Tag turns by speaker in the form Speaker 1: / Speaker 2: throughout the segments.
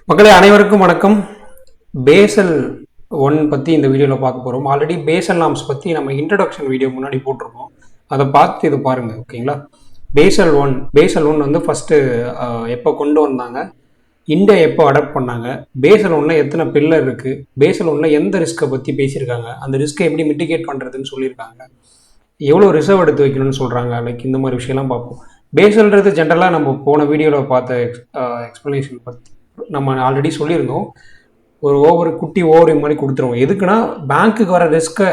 Speaker 1: மக்களே அனைவருக்கும் வணக்கம். பேசல் ஒன் பற்றி இந்த வீடியோவில் பார்க்க போகிறோம். ஆல்ரெடி பேசல் நாம்ஸ் பற்றி நம்ம இன்ட்ரடக்ஷன் வீடியோ முன்னாடி போட்டிருக்கோம். அதை பார்த்து இது பாருங்கள், ஓகேங்களா? பேசல் ஒன் வந்து ஃபஸ்ட்டு எப்போ கொண்டு வந்தாங்க, இந்தியா எப்போ அடாப்ட் பண்ணாங்க, பேசல் ஒன்றில் எத்தனை பில்லர் இருக்குது, பேசல் ஒன்றில் எந்த ரிஸ்க்கை பற்றி பேசியிருக்காங்க, அந்த ரிஸ்க்கை எப்படி மிட்டிகேட் பண்ணுறதுன்னு சொல்லியிருக்காங்க, எவ்வளோ ரிசர்வ் எடுத்து வைக்கணும்னு சொல்கிறாங்க, லைக் இந்த மாதிரி விஷயம்லாம் பார்ப்போம். பேசல்ன்றது ஜென்ரலாக நம்ம போன வீடியோவில் பார்த்த எக்ஸ்ப்ளனேஷன் பற்றி நம்ம ஆல்ரெடி சொல்லியிருந்தோம். ஒரு குட்டி ஓவர் மாதிரி கொடுத்துருவோம். எதுக்குன்னா பேங்க்குக்கு வர ரிஸ்க்கை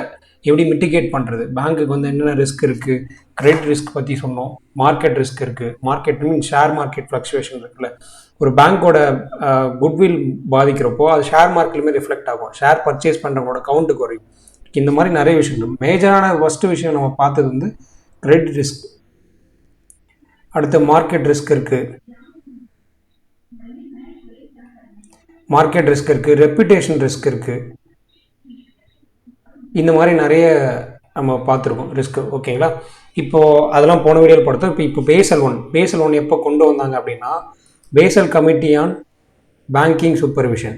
Speaker 1: எப்படி மிட்டிகேட் பண்ணுறது, பேங்க்குக்கு வந்து என்னென்ன ரிஸ்க் இருக்குது, கிரெடிட் ரிஸ்க் பற்றி சொன்னோம், மார்க்கெட் ரிஸ்க் இருக்குது. மார்க்கெட் மீன் ஷேர் மார்க்கெட் ஃப்ளக்சுவேஷன் இருக்குல்ல, ஒரு பேங்க்கோட குட்வில் பாதிக்கிறப்போ அது ஷேர் மார்க்கெட்லுமே ரிஃப்ளெக்ட் ஆகும், ஷேர் பர்ச்சேஸ் பண்ணுறவங்களோட கவுண்ட்டு குறையும். இந்த மாதிரி நிறைய விஷயம். மேஜரான ஃபஸ்ட்டு விஷயம் நம்ம பார்த்தது வந்து கிரெடிட் ரிஸ்க். அடுத்து மார்க்கெட் ரிஸ்க் இருக்குது, ரெப்யூட்டேஷன் ரிஸ்க் இருக்குது. இந்த மாதிரி நிறைய நம்ம பார்த்துருக்கோம் ரிஸ்க், ஓகேங்களா? இப்போது அதெல்லாம் போன வீடியோவில் பார்த்தோம். இப்போ பேசல் ஒன் எப்போ கொண்டு வந்தாங்க அப்படின்னா, Basel committee on banking supervision,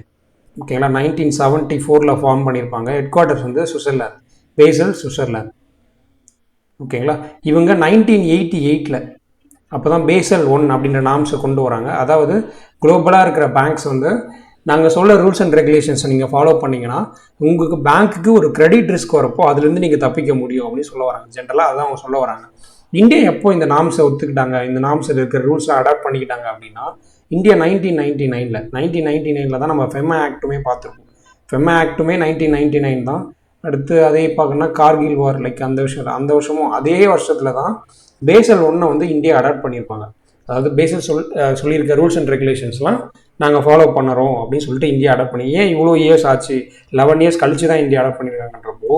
Speaker 1: ஓகேங்களா? 1974 ஃபார்ம் பண்ணியிருப்பாங்க. ஹெட் குவார்ட்டர்ஸ் வந்து சுவிட்சர்லாந்து, ஓகேங்களா? இவங்க 1988 அப்போ தான் பேசல் ஒன் அப்படின்ற நாம்ஸை கொண்டு வராங்க. அதாவது குளோபலாக இருக்கிற பேங்க்ஸ் வந்து நாங்கள் சொல்ல ரூல்ஸ் அண்ட் ரெகுலேஷன்ஸை நீங்கள் ஃபாலோ பண்ணிங்கன்னா உங்களுக்கு பேங்க்குக்கு ஒரு கிரெடிட் ரிஸ்க் வரப்போ அதுலேருந்து நீங்கள் தப்பிக்க முடியும் அப்படின்னு சொல்ல வராங்க. ஜென்ரலாக அதான் அவங்க சொல்ல வராங்க. இந்தியா எப்போ இந்த நாம்ஸை ஒத்துக்கிட்டாங்க, இந்த நாம்ஸில் இருக்கிற ரூல்ஸை அடாப்ட் பண்ணிக்கிட்டாங்க அப்படின்னா, இந்தியா 1999 தான் நம்ம ஃபெமா ஆக்ட்டுமே பார்த்துருக்கோம். ஃபெமா ஆக்ட்டுமே 1999 தான். அடுத்து அதே பார்க்கணுன்னா கார்கில் வார், லைக் அந்த வருஷமும் அதே வருஷத்தில் தான் பேசல் ஒன்றை வந்து இந்தியா அடாப்ட் பண்ணியிருப்பாங்க. அதாவது பேசல் சொல்லியிருக்க ரூல்ஸ் அண்ட் ரெகுலேஷன்ஸ்லாம் நாங்கள் ஃபாலோ பண்ணுறோம் அப்படின்னு சொல்லிட்டு இந்தியா அடாப்ட் பண்ணி, ஏன் இவ்வளோ இயர்ஸ் ஆச்சு, 11 இயர்ஸ் கழிச்சு தான் இந்தியா அடாப்ட் பண்ணியிருக்காங்கன்றப்போ,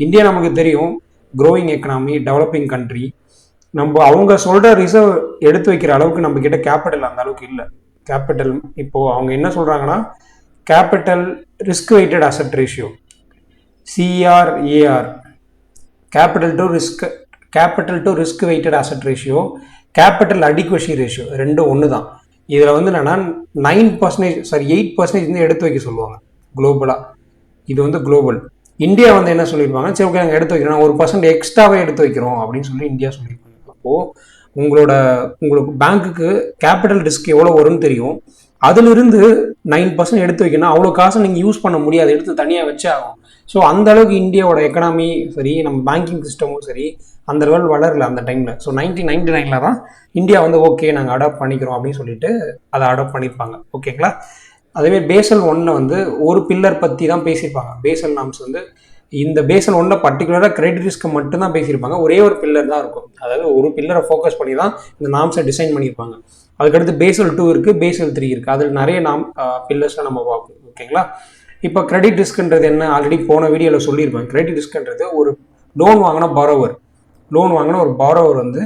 Speaker 1: இந்தியா நமக்கு தெரியும் க்ரோயிங் எக்கனாமி, டெவலப்பிங் கண்ட்ரி. நம்ம அவங்க சொல்கிற ரிசர்வ் எடுத்து வைக்கிற அளவுக்கு நம்ம கிட்ட கேபிட்டல் அந்த அளவுக்கு இல்லை. கேபிட்டல் இப்போது அவங்க என்ன சொல்கிறாங்கன்னா, capital risk weighted asset ratio, CRAR, capital to risk weighted asset ratio, capital adequacy ratio, ரெண்டும் ஒன்று தான். இதில் வந்து என்னன்னா 8% வந்து எடுத்து வைக்க சொல்லுவாங்க குளோபலாக. இது வந்து குளோபல். இந்தியா வந்து என்ன சொல்லியிருப்பாங்க, சரி ஓகே நாங்கள் எடுத்து வைக்கிறோம், 1% எக்ஸ்ட்ராவே எடுத்து வைக்கிறோம் அப்படின்னு சொல்லி இந்தியா சொல்லியிருப்பாங்க. அப்போது உங்களுக்கு பேங்க்குக்கு கேபிட்டல் ரிஸ்க் எவ்வளோ வரும்னு தெரியும். அதிலிருந்து 9% எடுத்து வைக்கணும். அவ்வளோ காசை நீங்கள் யூஸ் பண்ண முடியாது, எடுத்து தனியாக வச்சே ஆகும். ஸோ அந்த அளவுக்கு இந்தியாவோட எக்கனாமி சரி, நம்ம பேங்கிங் சிஸ்டமும் சரி அந்த லெவல் வளரல அந்த டைமில். ஸோ 1999 தான் இந்தியா வந்து ஓகே நாங்கள் அடாப்ட் பண்ணிக்கிறோம் அப்படின்னு சொல்லிட்டு அதை அடாப்ட் பண்ணியிருப்பாங்க, ஓகேங்களா? அதுவே பேசல் ஒன்னில் வந்து ஒரு பில்லர் பற்றி தான் பேசியிருப்பாங்க. பேசல் நாம்ஸ் வந்து இந்த பேசல் ஒன்னில் பர்டிகுலராக கிரெடிட் ரிஸ்க்கை மட்டும்தான் பேசியிருப்பாங்க. ஒரே ஒரு பில்லர் தான் இருக்கும், அதாவது ஒரு பில்லரை ஃபோக்கஸ் பண்ணி தான் இந்த நாம்ஸை டிசைன் பண்ணியிருப்பாங்க. அதுக்கடுத்து பேசல் 2 இருக்குது, பேசல் 3 இருக்குது. அதில் நிறைய பில்லர்ஸ்லாம் நம்ம பார்ப்போம், ஓகேங்களா? இப்போ கிரெடிட் ரிஸ்க்ன்றது என்ன, ஆல்ரெடி போன வீடியோவில் சொல்லியிருப்பேன். கிரெடிட் ரிஸ்க்ன்றது ஒரு லோன் வாங்கின ஒரு பாரோவர் வந்து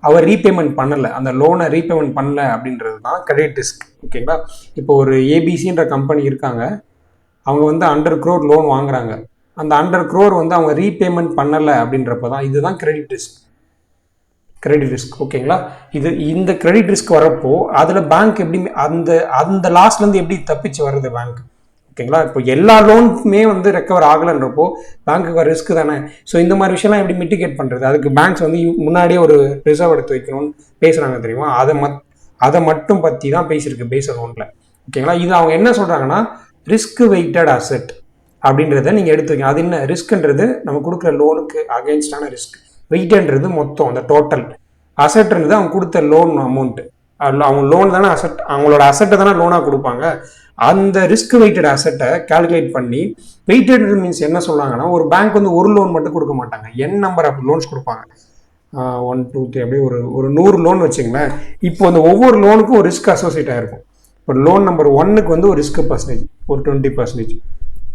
Speaker 1: அவர் ரீபேமெண்ட் பண்ணலை, அந்த லோனை ரீபேமெண்ட் பண்ணல அப்படின்றது தான் கிரெடிட் ரிஸ்க், ஓகேங்களா? இப்போ ஒரு ஏபிசின்ற கம்பெனி இருக்காங்க, அவங்க வந்து 100 crore லோன் வாங்குறாங்க. அந்த 100 crore வந்து அவங்க ரீபேமெண்ட் பண்ணலை அப்படின்றப்ப தான் இதுதான் கிரெடிட் ரிஸ்க், ஓகேங்களா? இந்த கிரெடிட் ரிஸ்க் வரப்போ அதில் பேங்க் எப்படி அந்த லாஸ்ட்லேருந்து எப்படி தப்பிச்சு வருது பேங்க், ஓகேங்களா? இப்போ எல்லா லோனுக்குமே வந்து ரெக்கவர் ஆகலைன்றப்போ பேங்க்குக்கு ரிஸ்க் தானே. ஸோ இந்த மாதிரி விஷயம்லாம் எப்படி மிட்டிகேட் பண்ணுறது, அதுக்கு பேங்க்ஸ் வந்து முன்னாடியே ஒரு ரிசர்வ் எடுத்து வைக்கணும்னு பேசுகிறாங்க தெரியுமா? அதை மட்டும் பற்றி தான் பேசியிருக்கு பேசல் ஒன்றில், ஓகேங்களா? இது அவங்க என்ன சொல்கிறாங்கன்னா, ரிஸ்க் வெயிட்டட் அசெட் அப்படின்றத நீங்கள் எடுத்து வைக்கணும். அது என்ன ரிஸ்க்ன்றது, நம்ம கொடுக்குற லோனுக்கு அகெயின்ஸ்டான ரிஸ்க். வெயிட்ன்றது மொத்தம் அந்த டோட்டல், அசெட்ன்றது அவங்க கொடுத்த லோன் அமௌண்ட்டு. அவங்க லோன் தானே அசெட், அவங்களோட அசெட்டை தானே லோனாக கொடுப்பாங்க. அந்த ரிஸ்க் வெயிட்டட் அசெட்டை கால்குலேட் பண்ணி, வெயிட்டட் மீன்ஸ் என்ன சொல்கிறாங்கன்னா, ஒரு பேங்க் வந்து ஒரு லோன் மட்டும் கொடுக்க மாட்டாங்க, நம்பர் ஆஃப் லோன்ஸ் கொடுப்பாங்க. 1 2 3 அப்படியே ஒரு 100 லோன் வச்சுங்களேன். இப்போ அந்த ஒவ்வொரு லோனுக்கும் ஒரு ரிஸ்க் அசோசியேட் ஆகிருக்கும். இப்போ லோன் நம்பர் 1க்கு வந்து ஒரு ரிஸ்க் பர்சன்டேஜ் ஒரு 20%,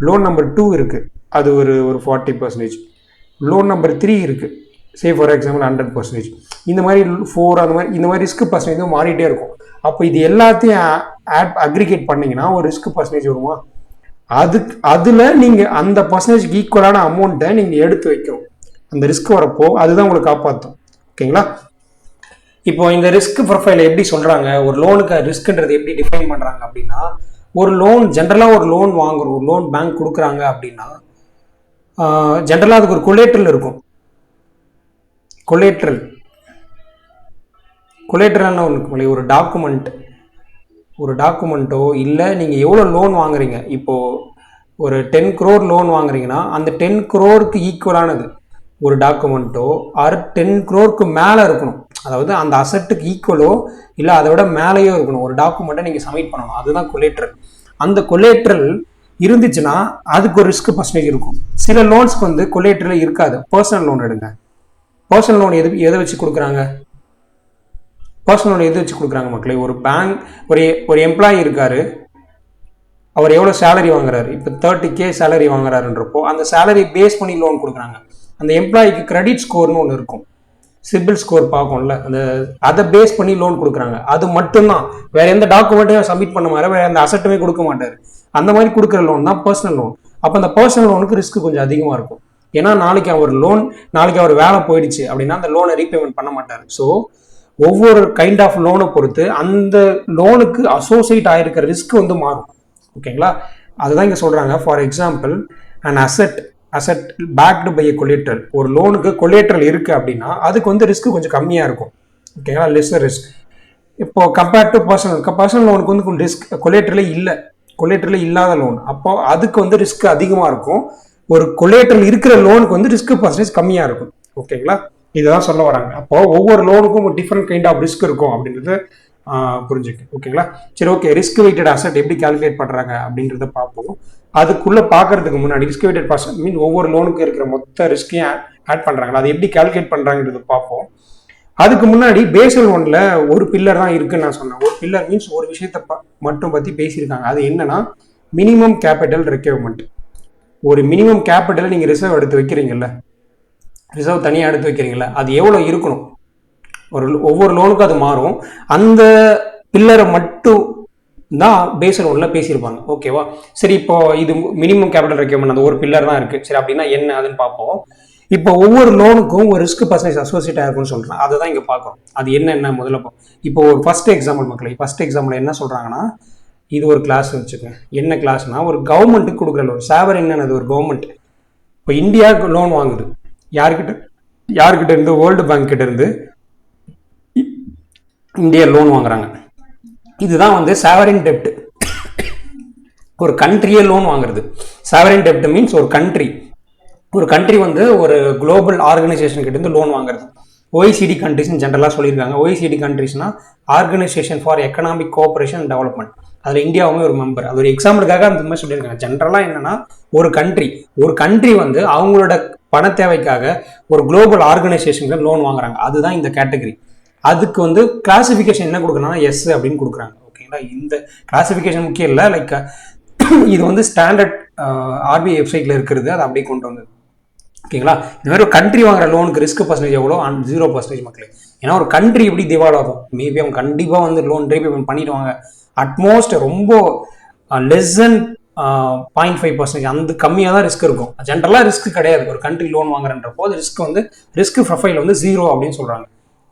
Speaker 1: லோன் நம்பர் 2 இருக்குது அது ஒரு 40%, லோன் நம்பர் 3 இருக்குது சே ஃபார் எக்ஸாம்பிள் 100%, இந்த மாதிரி 4 அந்த மாதிரி இந்த மாதிரி ரிஸ்க் பர்சன்டேஜ் மாறிட்டே இருக்கும். அப்போ இது எல்லாத்தையும் அக்ரிகேட் பண்ணிங்கன்னா ஒரு ரிஸ்க் பர்சன்டேஜ் வருமா, அதில் நீங்கள் அந்த பர்சன்டேஜ்க்கு ஈக்குவலான அமௌண்ட்டை நீங்கள் எடுத்து வைக்கணும். அந்த ரிஸ்க் வரப்போ அதுதான் உங்களுக்கு காப்பாற்றும், ஓகேங்களா? இப்போ இந்த ரிஸ்க் ப்ரொஃபைல் எப்படி சொல்கிறாங்க, ஒரு லோனுக்கு ரிஸ்க்ன்றது எப்படி டிஃபைன் பண்ணுறாங்க அப்படின்னா, ஒரு லோன் ஜென்ரலாக ஒரு லோன் வாங்குறோம், ஒரு லோன் பேங்க் கொடுக்குறாங்க அப்படின்னா ஜென்ரலாக அதுக்கு ஒரு கொலேட்ரல் இருக்கும். கொலேட்ரல்னா ஒன்று, ஒரு டாக்குமெண்ட்டோ இல்லை நீங்கள் எவ்வளோ லோன் வாங்குறீங்க. இப்போது ஒரு 10 crore லோன் வாங்குறீங்கன்னா அந்த 10 crore ஈக்குவலானது ஒரு டாக்குமெண்ட்டோ ஆர் 10 crore மேலே இருக்கணும். அதாவது அந்த அசட்டுக்கு ஈக்குவலோ இல்லை அதை விட மேலேயோ இருக்கணும் ஒரு டாக்குமெண்ட்டை நீங்கள் சப்மிட் பண்ணணும். அதுதான் கொலேட்ரல். அந்த கொலேட்ரல் இருந்துச்சுன்னா அதுக்கு ஒரு ரிஸ்க் பர்சன்டேஜ் இருக்கும். சில லோன்ஸ்க்கு வந்து கொலேட்ரல் இருக்காது. பர்சனல் லோன் எடுங்க. பர்சனல் லோன் எதை வச்சு கொடுக்குறாங்க? பர்சனல் லோன் எது வச்சு கொடுக்குறாங்க மக்களே? ஒரு பேங்க், ஒரு எம்ப்ளாயி இருக்காரு, அவர் எவ்வளோ சேலரி வாங்குறாரு, இப்போ 30K சேலரி வாங்குறாருன்றப்போ அந்த சேலரி பேஸ் பண்ணி லோன் கொடுக்குறாங்க. அந்த எம்ப்ளாய்க்கு கிரெடிட் ஸ்கோர்னு ஒன்று இருக்கும், சிபில் ஸ்கோர் பார்க்கும்ல, அதை பேஸ் பண்ணி லோன் கொடுக்குறாங்க. அது மட்டும்தான், வேற எந்த டாக்குமெண்ட்டையும் சப்மிட் பண்ண மாதிரி வேற எந்த அசட்டுமே கொடுக்க மாட்டார். அந்த மாதிரி கொடுக்குற லோன் தான் பர்சனல் லோன். அப்போ அந்த பர்சனல் லோனுக்கு ரிஸ்க் கொஞ்சம் அதிகமாக இருக்கும். ஏன்னா நாளைக்கு அவர் வேலை போயிடுச்சு அப்படின்னா அந்த லோனை ரீபேமெண்ட் பண்ண மாட்டார். ஸோ ஒவ்வொரு கைண்ட் ஆஃப் லோனை பொறுத்து அந்த லோனுக்கு அசோசியேட் ஆகிருக்கிற ரிஸ்க் வந்து மாறும். ஓகேங்களா? அதுதான் இங்கே சொல்கிறாங்க. For example, and asset backed by collateral. ஒரு லோனுக்கு கொலேட்ரல் இருக்குது அப்படின்னா அதுக்கு வந்து ரிஸ்க் கொஞ்சம் கம்மியாக இருக்கும். ஓகேங்களா? Lesser risk. இப்போ கம்பேர்ட் டு பர்சனல் லோனுக்கு வந்து கொஞ்சம் ரிஸ்க் கொலேட்ரலே இல்லாத லோன், அப்போ அதுக்கு வந்து ரிஸ்க் அதிகமாக இருக்கும். ஒரு கொலேட்ரல் இருக்கிற லோனுக்கு வந்து ரிஸ்க் பர்சன்டேஜ் கம்மியாக இருக்கும். ஓகேங்களா? இதுதான் சொல்ல வராங்க. அப்போ ஒவ்வொரு லோனுக்கும் ஒரு டிஃப்ரெண்ட் கைண்ட் ஆஃப் ரிஸ்க் இருக்கும் அப்படின்றது புரிஞ்சுக்கு. ஓகேங்களா? சரி, ஓகே. ரிஸ்க் வெயிட்டட் அசட் எப்படி கால்குலேட் பண்ணுறாங்க அப்படின்றத பார்ப்போம். அதுக்குள்ளே பார்க்கறதுக்கு முன்னாடி ரிஸ்க் வெயிட்டட் பர்சன்ட் மீன் ஒவ்வொரு லோனுக்கும் இருக்கிற மொத்த ரிஸ்கையும் ஆட் பண்ணுறாங்களா, அது எப்படி கால்குலேட் பண்ணுறாங்கிறது பார்ப்போம். அதுக்கு முன்னாடி பேசல் 1ல ஒரு பில்லர் தான் இருக்குன்னு நான் சொன்னேன். ஒரு பில்லர் மீன்ஸ் ஒரு விஷயத்தை மட்டும் பற்றி பேசியிருக்காங்க. அது என்னன்னா மினிமம் கேபிட்டல் ரெக்யர்மெண்ட். ஒரு மினிமம் கேபிட்டல் நீங்கள் ரிசர்வ் எடுத்து வைக்கிறீங்கல்ல, ரிசர்வ் தனியாக எடுத்து வைக்கிறீங்களா, அது எவ்வளோ இருக்கணும்? ஒவ்வொரு லோனுக்கும் அது மாறும். அந்த பில்லரை மட்டும் தான் பேசல் 1ல பேசியிருப்பாங்க. ஓகேவா? சரி, இப்போ இது மினிமம் கேபிட்டல் ரெக்யர்மெண்ட், அந்த ஒரு பில்லர் தான் இருக்கு. சரி, அப்படின்னா என்ன அதுன்னு பார்ப்போம். இப்போ ஒவ்வொரு லோனுக்கும் ஒரு ரிஸ்க் பர்சன்டேஜ் அசோசியேட் ஆயிருக்கும்னு சொல்றேன். அதை தான் இங்கே பார்க்கணும். அது என்னென்ன முதல்ல இப்போ ஒரு ஃபர்ஸ்ட் எக்ஸாம்பிள் மக்களே, ஃபர்ஸ்ட் எக்ஸாம்பிள் என்ன சொல்றாங்கன்னா, இது ஒரு கிளாஸ் வச்சுக்கோங்க. என்ன கிளாஸ்னா, ஒரு கவர்மெண்ட்டுக்கு கொடுக்குற லோன். சேவர் என்னது? ஒரு கவர்மெண்ட் இப்போ இந்தியாவுக்கு லோன் வாங்குது. யாருக்கிட்ட இருந்து? வேர்ல்டு பேங்க் கிட்ட இருந்து இந்தியா லோன் வாங்குறாங்க. இதுதான் வந்து சாவரின் டெப்ட். ஒரு கண்ட்ரியே லோன் வாங்குறது. சாவரின் டெப்ட் மீன்ஸ் ஒரு கண்ட்ரி வந்து ஒரு குளோபல் ஆர்கனைசேஷன் கிட்ட இருந்து லோன் வாங்குறது. OECD கண்ட்ரிஸ் ஜென்ரலாக சொல்லியிருக்காங்க. OECD கண்ட்ரிஸ்னா organisation for economic cooperation and development. அதில் இந்தியாவுமே ஒரு மெம்பர். அது ஒரு எக்ஸாம்பிளுக்காக அந்த மாதிரி சொல்லியிருக்காங்க. ஜென்ரலாக என்னன்னா, ஒரு கண்ட்ரி வந்து அவங்களோட பண தேவைக்காக ஒரு குளோபல் ஆர்கனைசேஷனுக்கு லோன் வாங்குறாங்க. அதுதான் இந்த கேட்டகரி. அதுக்கு வந்து கிளாசிஃபிகேஷன் என்ன கொடுக்குறாங்கன்னா எஸ் அப்படின்னு கொடுக்குறாங்க. ஓகேங்களா? இந்த கிளாசிஃபிகேஷன் முக்கியம் இல்லை. லைக் இது வந்து ஸ்டாண்டர்ட் RBI வெப்சைட்ல இருக்கிறது, அதை அப்படியே கொண்டு வந்தது. ஓகேங்களா? இந்த மாதிரி ஒரு கண்ட்ரி வாங்குற லோனுக்கு ரிஸ்க் பர்சன்டேஜ் எவ்வளோ? 0% மக்களே. ஏன்னா ஒரு கண்ட்ரி எப்படி திவால் ஆகும்? மேபி அவங்க கண்டிப்பாக வந்து லோன் ரீபேமெண்ட் பண்ணிடுவாங்க. அட்மோஸ்ட் ரொம்ப லெஸ் தென் 0.5% அந்த கம்மியாக தான் ரிஸ்க் இருக்கும். ஜென்ரலாக ரிஸ்க் கிடையாது. ஒரு கண்ட்ரி லோன் வாங்குறன்றப்போ அது ரிஸ்க் ப்ரொஃபைல் வந்து 0 அப்படின்னு சொல்கிறாங்க.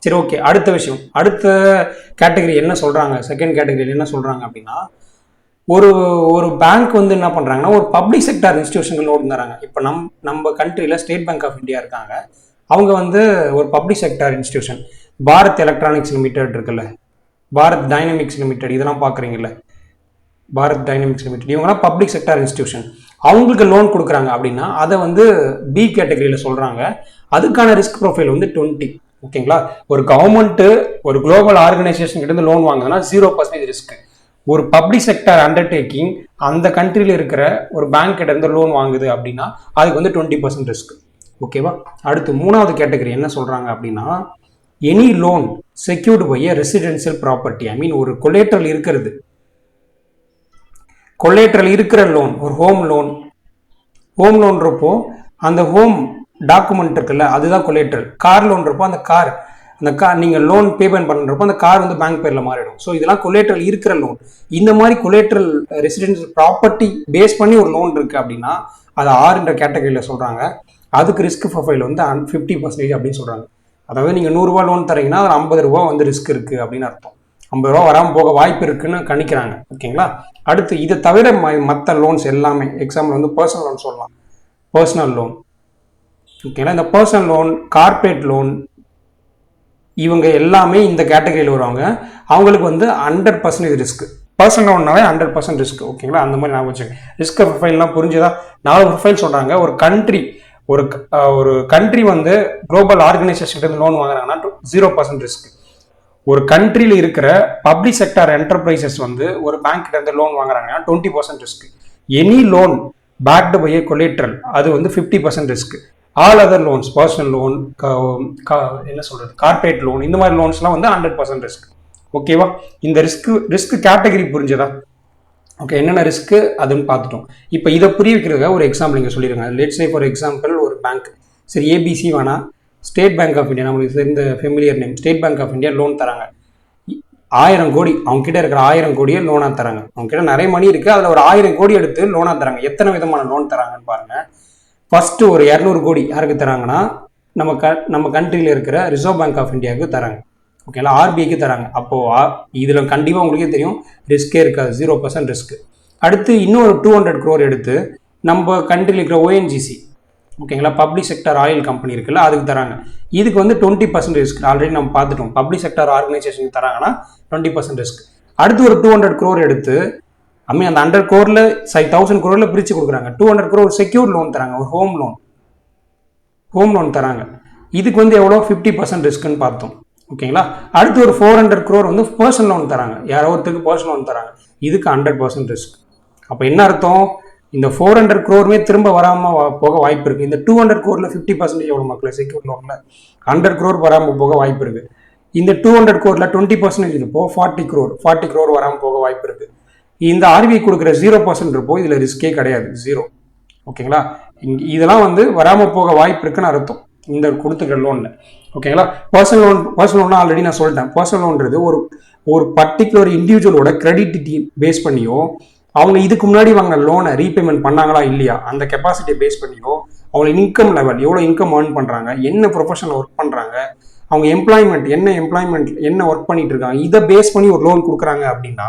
Speaker 1: சரி, ஓகே. அடுத்த விஷயம், அடுத்த கேட்டகரி என்ன சொல்கிறாங்க? செகண்ட் கேட்டகரியில் என்ன சொல்கிறாங்க அப்படின்னா, ஒரு பேங்க் வந்து என்ன பண்ணுறாங்கன்னா, ஒரு பப்ளிக் செக்டார் இன்ஸ்டிடியூஷன் லோன் தராங்க. இப்போ நம்ம கண்ட்ரியில் ஸ்டேட் பேங்க் ஆஃப் இந்தியா இருக்காங்க. அவங்க வந்து ஒரு public sector institution. Bharat electronics limited இருக்குல்ல, பாரத் டைனமிக்ஸ் லிமிடெட், இதெல்லாம் பார்க்குறீங்கல்ல, பாரத் டைனமிக்ஸ் லிமிடெட், இவங்கலாம் பப்ளிக் செக்டார் இன்ஸ்டிடியூஷன். அவங்களுக்கு லோன் கொடுக்குறாங்க அப்படின்னா அதை வந்து பி கேட்டகரியில் சொல்கிறாங்க. அதுக்கான ரிஸ்க் ப்ரொஃபைல் வந்து 20. ஓகேங்களா? ஒரு கவர்மெண்ட் ஒரு குளோபல் ஆர்கனைசேஷன் கிட்ட இருந்து லோன் வாங்குதுன்னா 0% ரிஸ்க். ஒரு பப்ளிக் செக்டர் அண்டர்டேக்கிங் அந்த கண்ட்ரியில் இருக்கிற ஒரு பேங்க் கிட்ட இருந்து லோன் வாங்குது அப்படின்னா அதுக்கு வந்து 20% ரிஸ்க். ஓகேவா? அடுத்து மூணாவது கேட்டகரி என்ன சொல்றாங்க அப்படின்னா, any loan secured by a residential property. I mean ஒரு கொலேட்ரல் இருக்கிற லோன், ஒரு ஹோம் லோன்றப்போ அந்த ஹோம் டாக்குமெண்ட் இருக்குல்ல, அதுதான் கொலேட்ரல். கார் லோன்றப்போ அந்த கார் நீங்கள் லோன் பேமெண்ட் பண்ணுறப்போ அந்த கார் வந்து பேங்க் பேரில் மாறிடும். ஸோ இதெல்லாம் கொலேட்ரல் இருக்கிற லோன். இந்த மாதிரி கொலேட்ரல் ரெசிடென்ஷியல் ப்ராப்பர்ட்டி பேஸ் பண்ணி ஒரு லோன் இருக்குது அப்படின்னா அது ஆறுன்ற கேட்டகரியில் சொல்கிறாங்க. அதுக்கு ரிஸ்க் ப்ரொஃபைல் வந்து 50% அப்படின்னு சொல்கிறாங்க. அதாவது நீங்கள் 100 ரூபா லோன் தரீங்கன்னா அது 50 ரூபா வந்து ரிஸ்க் இருக்குது அப்படின்னு அர்த்தம். ரூபா வராமல் போக வாய்ப்பு இருக்குன்னு கணிக்கிறாங்க. ஓகேங்களா. அடுத்து இதை தவிர மற்ற லோன்ஸ் எல்லாமே, எக்ஸாம்பிள் வந்து பர்சனல் லோன் சொல்லலாம். பர்சனல் லோன், ஓகேங்களா. இந்த பர்சனல் லோன், கார்பரேட் லோன், இவங்க எல்லாமே இந்த கேட்டகரியில் வருவாங்க. அவங்களுக்கு வந்து 100% ரிஸ்க். Personal லோன்னாவே 100% risk. ஓகேங்களா. அந்த மாதிரி நான் வச்சுக்கேன். ரிஸ்க் ப்ரொஃபைல்லாம் புரிஞ்சுதா? 4 ப்ரொஃபைல் சொல்றாங்க. ஒரு கண்ட்ரி ஒரு கண்ட்ரி வந்து குளோபல் ஆர்கனைசேஷன் லோன் வாங்குறாங்கன்னா 0% ரிஸ்க். ஒரு கண்ட்ரியில் இருக்கிற பப்ளிக் செக்டர் என்டர்பிரைசஸ் வந்து ஒரு பேங்க் கிட்ட இருந்து லோன் வாங்குறாங்கன்னா 20% risk. Any loan backed by collateral அது வந்து 50% risk. All other loans, personal loan, என்ன சொல்றது, கார்பரேட் லோன், இந்த மாதிரி லோன்ஸ்லாம் வந்து 100% ரிஸ்க். ஓகேவா. இந்த ரிஸ்க் கேட்டகரி புரிஞ்சதா? ஓகே, என்னென்ன ரிஸ்க்கு அதுன்னு பார்த்துட்டோம். இப்போ இதை புரிய வைக்கிறதுக்காக ஒரு எக்ஸாம்பிள் இங்கே சொல்லிடுங்க. லெட்ஸ் சே ஃபார் எக்ஸாம்பிள் ஒரு பேங்க், சரி ஏபிசி வேணா, ஸ்டேட் பேங்க் ஆஃப் இந்தியா, நம்மளுக்கு தெரிந்த familiar name, State Bank of India loan தராங்க. 1000 கோடி அவங்க கிட்ட இருக்கிற 1000 கோடியை லோனா தராங்க. அவங்க கிட்ட நிறைய மணி இருக்கு, அதுல ஒரு 1000 கோடி எடுத்து லோனா தராங்க. எத்தனை விதமான லோன் தராங்கன்னு பாருங்க. ஃபர்ஸ்ட் ஒரு 200 கோடி யாருக்கு தராங்கன்னா, நம்ம கண்ட்ரியில் இருக்கிற ரிசர்வ் பேங்க் ஆஃப் இந்தியாவுக்கு தராங்க. ஓகேங்களா. ஆர்பிஐக்கு தராங்க. அப்போ இதுல கண்டிப்பா உங்களுக்கே தெரியும் ரிஸ்கே இருக்காது, 0% ரிஸ்க். அடுத்து இன்னொரு 200 crore எடுத்து நம்ம கண்ட்ரியில் இருக்கிற ஓஎன்ஜிசி, ஓகேங்களா, பப்ளிக் செக்டர் ஆயில் கம்பெனி இருக்குல்ல, அதுக்கு தராங்க. இதுக்கு வந்து 20% ரிஸ்க். ஆல்ரெடி நம்ம பார்த்துட்டோம். பப்ளிக் செக்டர் ஆர்கனைசேஷன் தராங்கன்னா 20% ரிஸ்க். அடுத்து ஒரு 200 crore எடுத்து அந்த 100 crore 1000 crore பிரிச்சு கொடுக்குறாங்க. 200 crore செக்யூர் லோன் தராங்க, ஒரு ஹோம் லோன் தராங்க. இதுக்கு வந்து எவ்வளோ, 50% ரிஸ்க்னு பார்த்தோம். ஓகேங்களா. அடுத்து ஒரு 400 crore வந்து பர்சனல் லோன் தராங்க, யாரோ ஒருத்தருக்கு பர்சனல் லோன் தராங்க. இதுக்கு 100% ரிஸ்க். அப்போ என்ன அர்த்தம், இந்த 400 crore திரும்ப வராமல் போக வாய்ப்பு இருக்கு. இந்த 200 crore 50% எவ்வளோ மக்களை செக்யூர் லோன்ல 100 crore வராமல் போக வாய்ப்பு இருக்கு. இந்த 200 crore 20% இருப்போ 40 crore வராமல் போக வாய்ப்பு இருக்கு. இந்த ஆர்பிஐ கொடுக்குற 0% இருப்போ இதுல ரிஸ்கே கிடையாது, 0. ஓகேங்களா. இதெல்லாம் வந்து வராமல் போக வாய்ப்பு இருக்குன்னு அர்த்தம் இந்த கொடுத்துக்கிற லோன்ல. ஓகேங்களா. பர்சனல் லோன் ஆல்ரெடி நான் சொல்லிட்டேன். பர்சனல் லோன்றது ஒரு பர்டிகுலர் இண்டிவிஜுவலோட கிரெடிட் பேஸ் பண்ணியோ, அவங்க இதுக்கு முன்னாடி வாங்கின லோனை ரீபேமெண்ட் பண்ணாங்களா இல்லையா, அந்த கெப்பாசிட்டியை பேஸ் பண்ணியோ, அவங்க இன்கம் லெவல், எவ்வளோ இன்கம் ஏர்ன் பண்ணுறாங்க, என்ன ப்ரொஃபஷனில் ஒர்க் பண்ணுறாங்க, அவங்க எம்ப்ளாய்மெண்ட் என்ன ஒர்க் பண்ணிட்டு இருக்காங்க, இதை பேஸ் பண்ணி ஒரு லோன் கொடுக்குறாங்க அப்படின்னா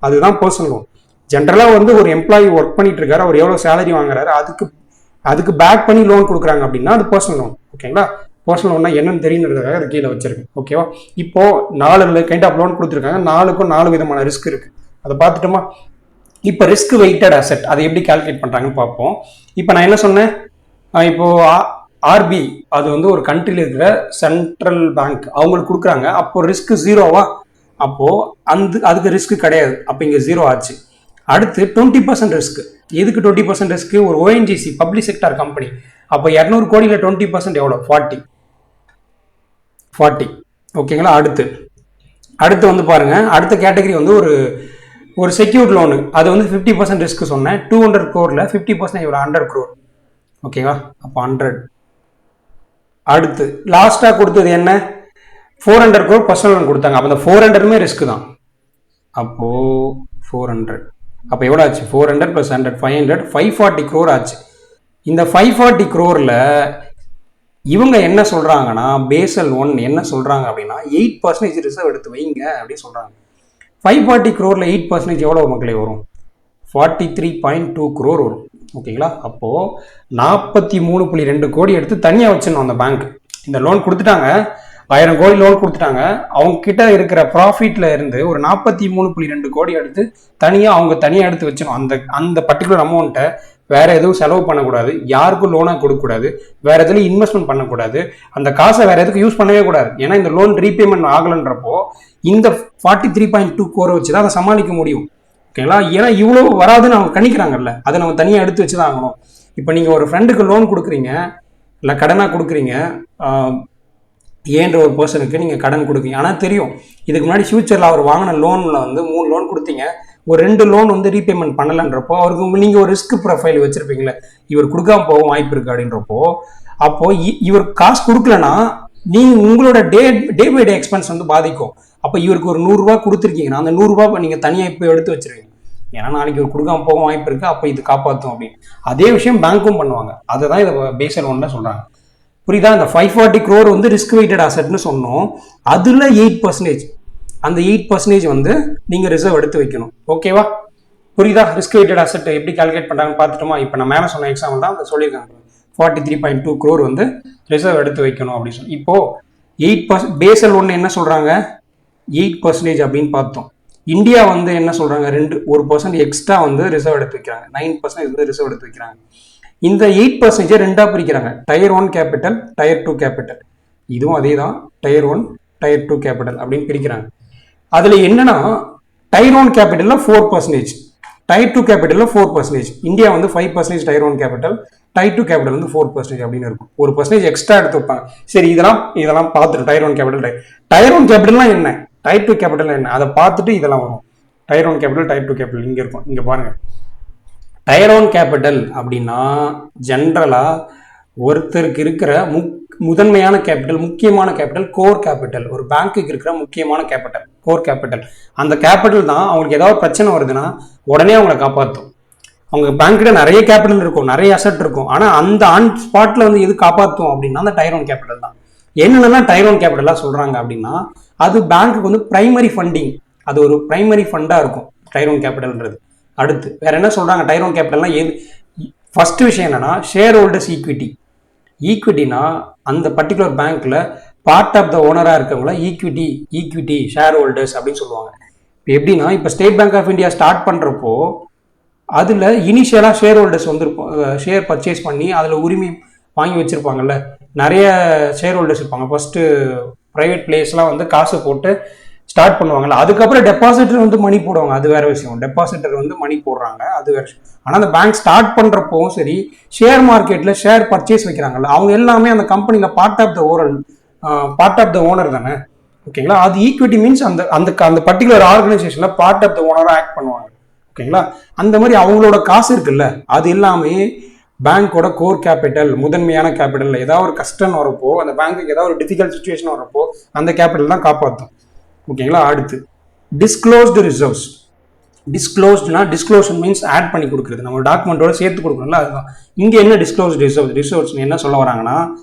Speaker 1: அதுதான் பர்சனல் லோன். ஜென்ரலாக வந்து ஒரு எம்ப்ளாயி ஒர்க் பண்ணிட்டு இருக்காரு, அவர் எவ்வளோ சேலரி வாங்குறாரு, அதுக்கு பேக் பண்ணி லோன் கொடுக்குறாங்க அப்படின்னா அது பர்சனல் லோன். ஓகேங்களா. பர்சனல் லோன்னா என்னன்னு தெரியுன்றதுக்காக அதை கீழே வச்சிருக்கேன். ஓகேவா. இப்போ 4 கைண்ட் ஆஃப் லோன் கொடுத்துருக்காங்க. 4க்கும் 4 விதமான ரிஸ்க் இருக்கு. அதை பார்த்துட்டோமா. இப்போ ரிஸ்க் வெயிட்டட் அசெட் அதை எப்படி கால்குலேட் பண்றாங்கன்னு பார்ப்போம். இப்போ நான் என்ன சொன்னேன், இப்போ ஆர்பி அது வந்து ஒரு கண்ட்ரியில் இருக்கிற சென்ட்ரல் பேங்க் அவங்களுக்கு கொடுக்குறாங்க. அப்போ ரிஸ்க் 0வா, அப்போ அதுக்கு ரிஸ்க் கிடையாது. அப்போ இங்கே 0 ஆச்சு. அடுத்து 20% ரிஸ்க். எதுக்கு 20% ரிஸ்க், ஒரு ஓஎன்ஜிசி பப்ளிக் செக்டர் கம்பெனி. அப்போ 200 கோடியில் 20% எவ்வளோ, 40. ஓகேங்களா. அடுத்து வந்து பாருங்க, அடுத்த கேட்டகரி வந்து ஒரு செக்யூர்ட் லோனு, அது வந்து 50% ரிஸ்க் சொன்னேன். 200 crore 50% எவ்வளோ, 100 crore. ஓகேவா. அப்போ 100. அடுத்து லாஸ்டா கொடுத்தது என்ன, 400 crore பர்சனல் லோன் கொடுத்தாங்க. அப்போ இந்த 400மே ரிஸ்க் தான். அப்போ 400, அப்போ எவ்வளோ ஆச்சு, 400 + 100 500, 540 crore ஆச்சு. இந்த 540 crore இவங்க என்ன சொல்றாங்கன்னா, பேசல் 1 என்ன சொல்றாங்க அப்படின்னா 8% ரிசர்வ் எடுத்து வைங்க அப்படின்னு சொல்றாங்க. 540 crore 8% எவ்வளவு மக்களே வரும், 43.2 crore வரும். ஓகேங்களா. அப்போ 43.2 கோடி எடுத்து தனியா வச்சிடணும் அந்த பேங்க். இந்த லோன் கொடுத்துட்டாங்க, 1000 கோடி லோன் கொடுத்துட்டாங்க. அவங்க கிட்ட இருக்கிற ப்ராஃபிட்ல இருந்து ஒரு 43.2 கோடி எடுத்து அவங்க தனியா எடுத்து வச்சிடணும். அந்த பர்டிகுலர் அமௌண்ட்டை வேற எதுவும் செலவு பண்ணக்கூடாது, யாருக்கும் லோனா கொடுக்கக்கூடாது, வேற எதுலையும் இன்வெஸ்ட்மெண்ட் பண்ணக்கூடாது, அந்த காசை வேற எதுக்கு யூஸ் பண்ணவே கூடாது. ஏன்னா இந்த லோன் ரீபேமெண்ட் ஆகலன்றப்போ இந்த 43.2 crore வச்சுதான் அதை சமாளிக்க முடியும். ஓகேங்களா. ஏன்னா இவ்வளவு வராதுன்னு அவங்க கணிக்கிறாங்கல்ல, அதை நம்ம தனியாக எடுத்து வச்சுதான் ஆகணும். இப்போ நீங்க ஒரு ஃப்ரெண்டுக்கு லோன் கொடுக்குறீங்க, இல்லை கடனாக கொடுக்குறீங்க, ஏன்ற ஒரு பர்சனுக்கு நீங்கள் கடன் கொடுக்குறீங்க. ஆனால் தெரியும் இதுக்கு முன்னாடி ஃபியூச்சரில் அவர் வாங்கின லோனில் வந்து 3 லோன் கொடுத்தீங்க, ஒரு 2 லோன் வந்து ரீபேமெண்ட் பண்ணலன்றப்போ அவருக்கு நீங்கள் ஒரு ரிஸ்க் ப்ரொஃபைல் வச்சிருப்பீங்களே, இவர் கொடுக்காம போக வாய்ப்பு இருக்கு அப்படின்றப்போ, அப்போ இவர் காசு கொடுக்கலன்னா நீங்கள் உங்களோட டே பை டே எக்ஸ்பென்ஸ் வந்து பாதிக்கும். அப்போ இவருக்கு ஒரு 100 ரூபா கொடுத்துருக்கீங்கன்னா அந்த 100 ரூபா நீங்கள் தனியாக இப்போ எடுத்து வச்சிருவீங்க. ஏன்னா நாளைக்கு இவர் கொடுக்காம போக வாய்ப்பு இருக்கு, அப்போ இது காப்பாற்றும் அப்படின்னு. அதே விஷயம் பேங்க்கும் பண்ணுவாங்க. அதை தான் இதை பேசல் ஒன்று சொல்றாங்க. புரியுதா. இந்த 540 crore வந்து ரிஸ்க் வெயிட்டட் அசெட்னு சொன்னோம். அதுல 8%, அந்த 8% வந்து நீங்கள் ரிசர்வ் எடுத்து வைக்கணும். ஓகேவா? புரியுதா? ரிஸ்க் வெயிட்டட் அசெட் எப்படி கால்குலேட் பண்ணுறாங்கன்னு பார்த்துட்டோமா? இப்போ நான் மேலே சொன்ன எக்ஸாம்பிள் தான் அதை சொல்லியிருக்காங்க. 43.2 crore வந்து ரிசர்வ் எடுத்து வைக்கணும் அப்படின்னு சொல்லி. இப்போ 8% பேசல் 1 என்ன சொல்றாங்க? 8% அப்படின்னு பார்த்தோம். இந்தியா வந்து என்ன சொல்றாங்க? 1% எக்ஸ்ட்ரா வந்து ரிசர்வ் எடுத்து வைக்கிறாங்க. 9% வந்து ரிசர்வ் எடுத்து வைக்கிறாங்க. இந்த 8% ரெண்டா பிரிக்கிறாங்க. Tier 1 capital, tier 2 capital. இதுவும் அதே தான், டயர் 1 டயர் 2 கேபிட்டல் அப்படின்னு பிரிக்கிறாங்க. அதுல என்னன்னா டயர் 1 கேபிட்டல்ல 4%, டயர் 2 கேபிட்டல்ல 4%. இந்தியா வந்து 5% டயர் 1 கேபிட்டல், டயர் 2 கேபிட்டல் வந்து 4% அப்படின்னு இருக்கும். 1% எக்ஸ்ட்ரா எடுத்து வைப்பாங்க. சரி, இதெல்லாம் பார்த்துட்டு டயர் 1 கேபிட்டல், டயர் 1 கேபிட்டல்னா என்ன, டயர் 2 கேபிட்டல் என்ன, அதை பார்த்துட்டு இதெல்லாம் வரும். டயர் 1 கேபிட்டல், டயர் 2 கேபிட்டல் இங்க இருக்கும். இங்க பாருங்க, டயர் 1 கேபிட்டல் அப்படின்னா ஜென்ரலா ஒருத்தருக்கு இருக்கிற முதன்மையான கேபிட்டல், முக்கியமான கேபிட்டல் கோர் கேபிட்டல். ஒரு பேங்க்குக்கு இருக்கிற முக்கியமான கேபிட்டல் கோர் கேபிட்டல். அந்த கேபிட்டல் தான் அவங்களுக்கு ஏதாவது பிரச்சனை வருதுன்னா உடனே அவங்களை காப்பாற்றும். அவங்க பேங்க்கிட்ட நிறைய கேபிட்டல் இருக்கும், நிறைய அசெட் இருக்கும். ஆனால் அந்த ஆன் ஸ்பாட்ல வந்து எது காப்பாற்றும் அப்படின்னா அந்த டயர் 1 கேபிட்டல் தான். என்னென்னலாம் டயர் 1 கேபிட்டலாக சொல்றாங்க அப்படின்னா, அது பேங்க்குக்கு வந்து பிரைமரி ஃபண்டிங், அது ஒரு பிரைமரி ஃபண்டாக இருக்கும் டயர் 1 கேபிட்டல்ன்றது. அடுத்து வேற என்ன சொல்றாங்க? டயர் 1 கேபிட்டல்னா எது? ஃபர்ஸ்ட் விஷயம் என்னன்னா ஷேர் ஹோல்டர்ஸ் ஈக்விட்டி. ஈக்விட்டினா அந்த பர்டிகுலர் பேங்க்ல பார்ட் ஆஃப் த ஓனரா இருக்கவங்கள ஈக்விட்டி ஷேர் ஹோல்டர்ஸ் அப்படின்னு சொல்லுவாங்க. இப்போ எப்படின்னா, இப்போ State Bank of India start பண்றப்போ அதுல இனிஷியலா ஷேர் ஹோல்டர்ஸ் வந்து ஷேர் பர்ச்சேஸ் பண்ணி அதுல உரிமை வாங்கி வச்சிருப்பாங்கல்ல, நிறைய ஷேர் ஹோல்டர்ஸ் இருப்பாங்க. ஃபர்ஸ்ட் பிரைவேட் பிளேஸ்லாம் வந்து காசு போட்டு ஸ்டார்ட் பண்ணுவாங்கல்ல, அதுக்கப்புறம் டெபாசிட்டர் வந்து மணி போடுவாங்க, அது வேற விஷயம். டெபாசிட்டர் வந்து மணி போடுறாங்க, அது வேற விஷயம். ஆனால் அந்த பேங்க் ஸ்டார்ட் பண்றப்பவும் சரி, ஷேர் மார்க்கெட்ல ஷேர் பர்ச்சேஸ் வைக்கிறாங்கல்ல, அவங்க எல்லாமே அந்த கம்பெனில பார்ட் ஆஃப் த ஓனர் தானே. ஓகேங்களா? அது ஈக்விட்டி மீன்ஸ் அந்த அந்த பர்டிகுலர் ஆர்கனைசேஷன்ல பார்ட் ஆஃப் த ஓனரா ஆக்ட் பண்ணுவாங்க. ஓகேங்களா? அந்த மாதிரி அவங்களோட காசு இருக்குல்ல, அது எல்லாமே பேங்கோட கோர் கேபிட்டல், முதன்மையான கேபிட்டல். ஏதாவது ஒரு கஷ்டம் வரப்போ, அந்த பேங்க்குக்கு ஏதாவது ஒரு டிஃபிகல்ட் சுச்சுவேஷன் வரப்போ அந்த கேபிட்டல் தான் காப்பாற்றும். ஓகேங்களா? அடுத்து டிஸ்க்ளோஸ்டு ரிசர்வ்ஸ். டிஸ்க்ளோஷன் மீன்ஸ் ஆட் பண்ணி கொடுக்குறது, நம்ம டாக்குமெண்டோட சேர்த்து கொடுக்கணும்ல, அதுதான். இங்க என்ன டிஸ்க்ளோஸ்டு ரிசர்வ்ஸ் என்ன சொல்ல வராங்கன்னா,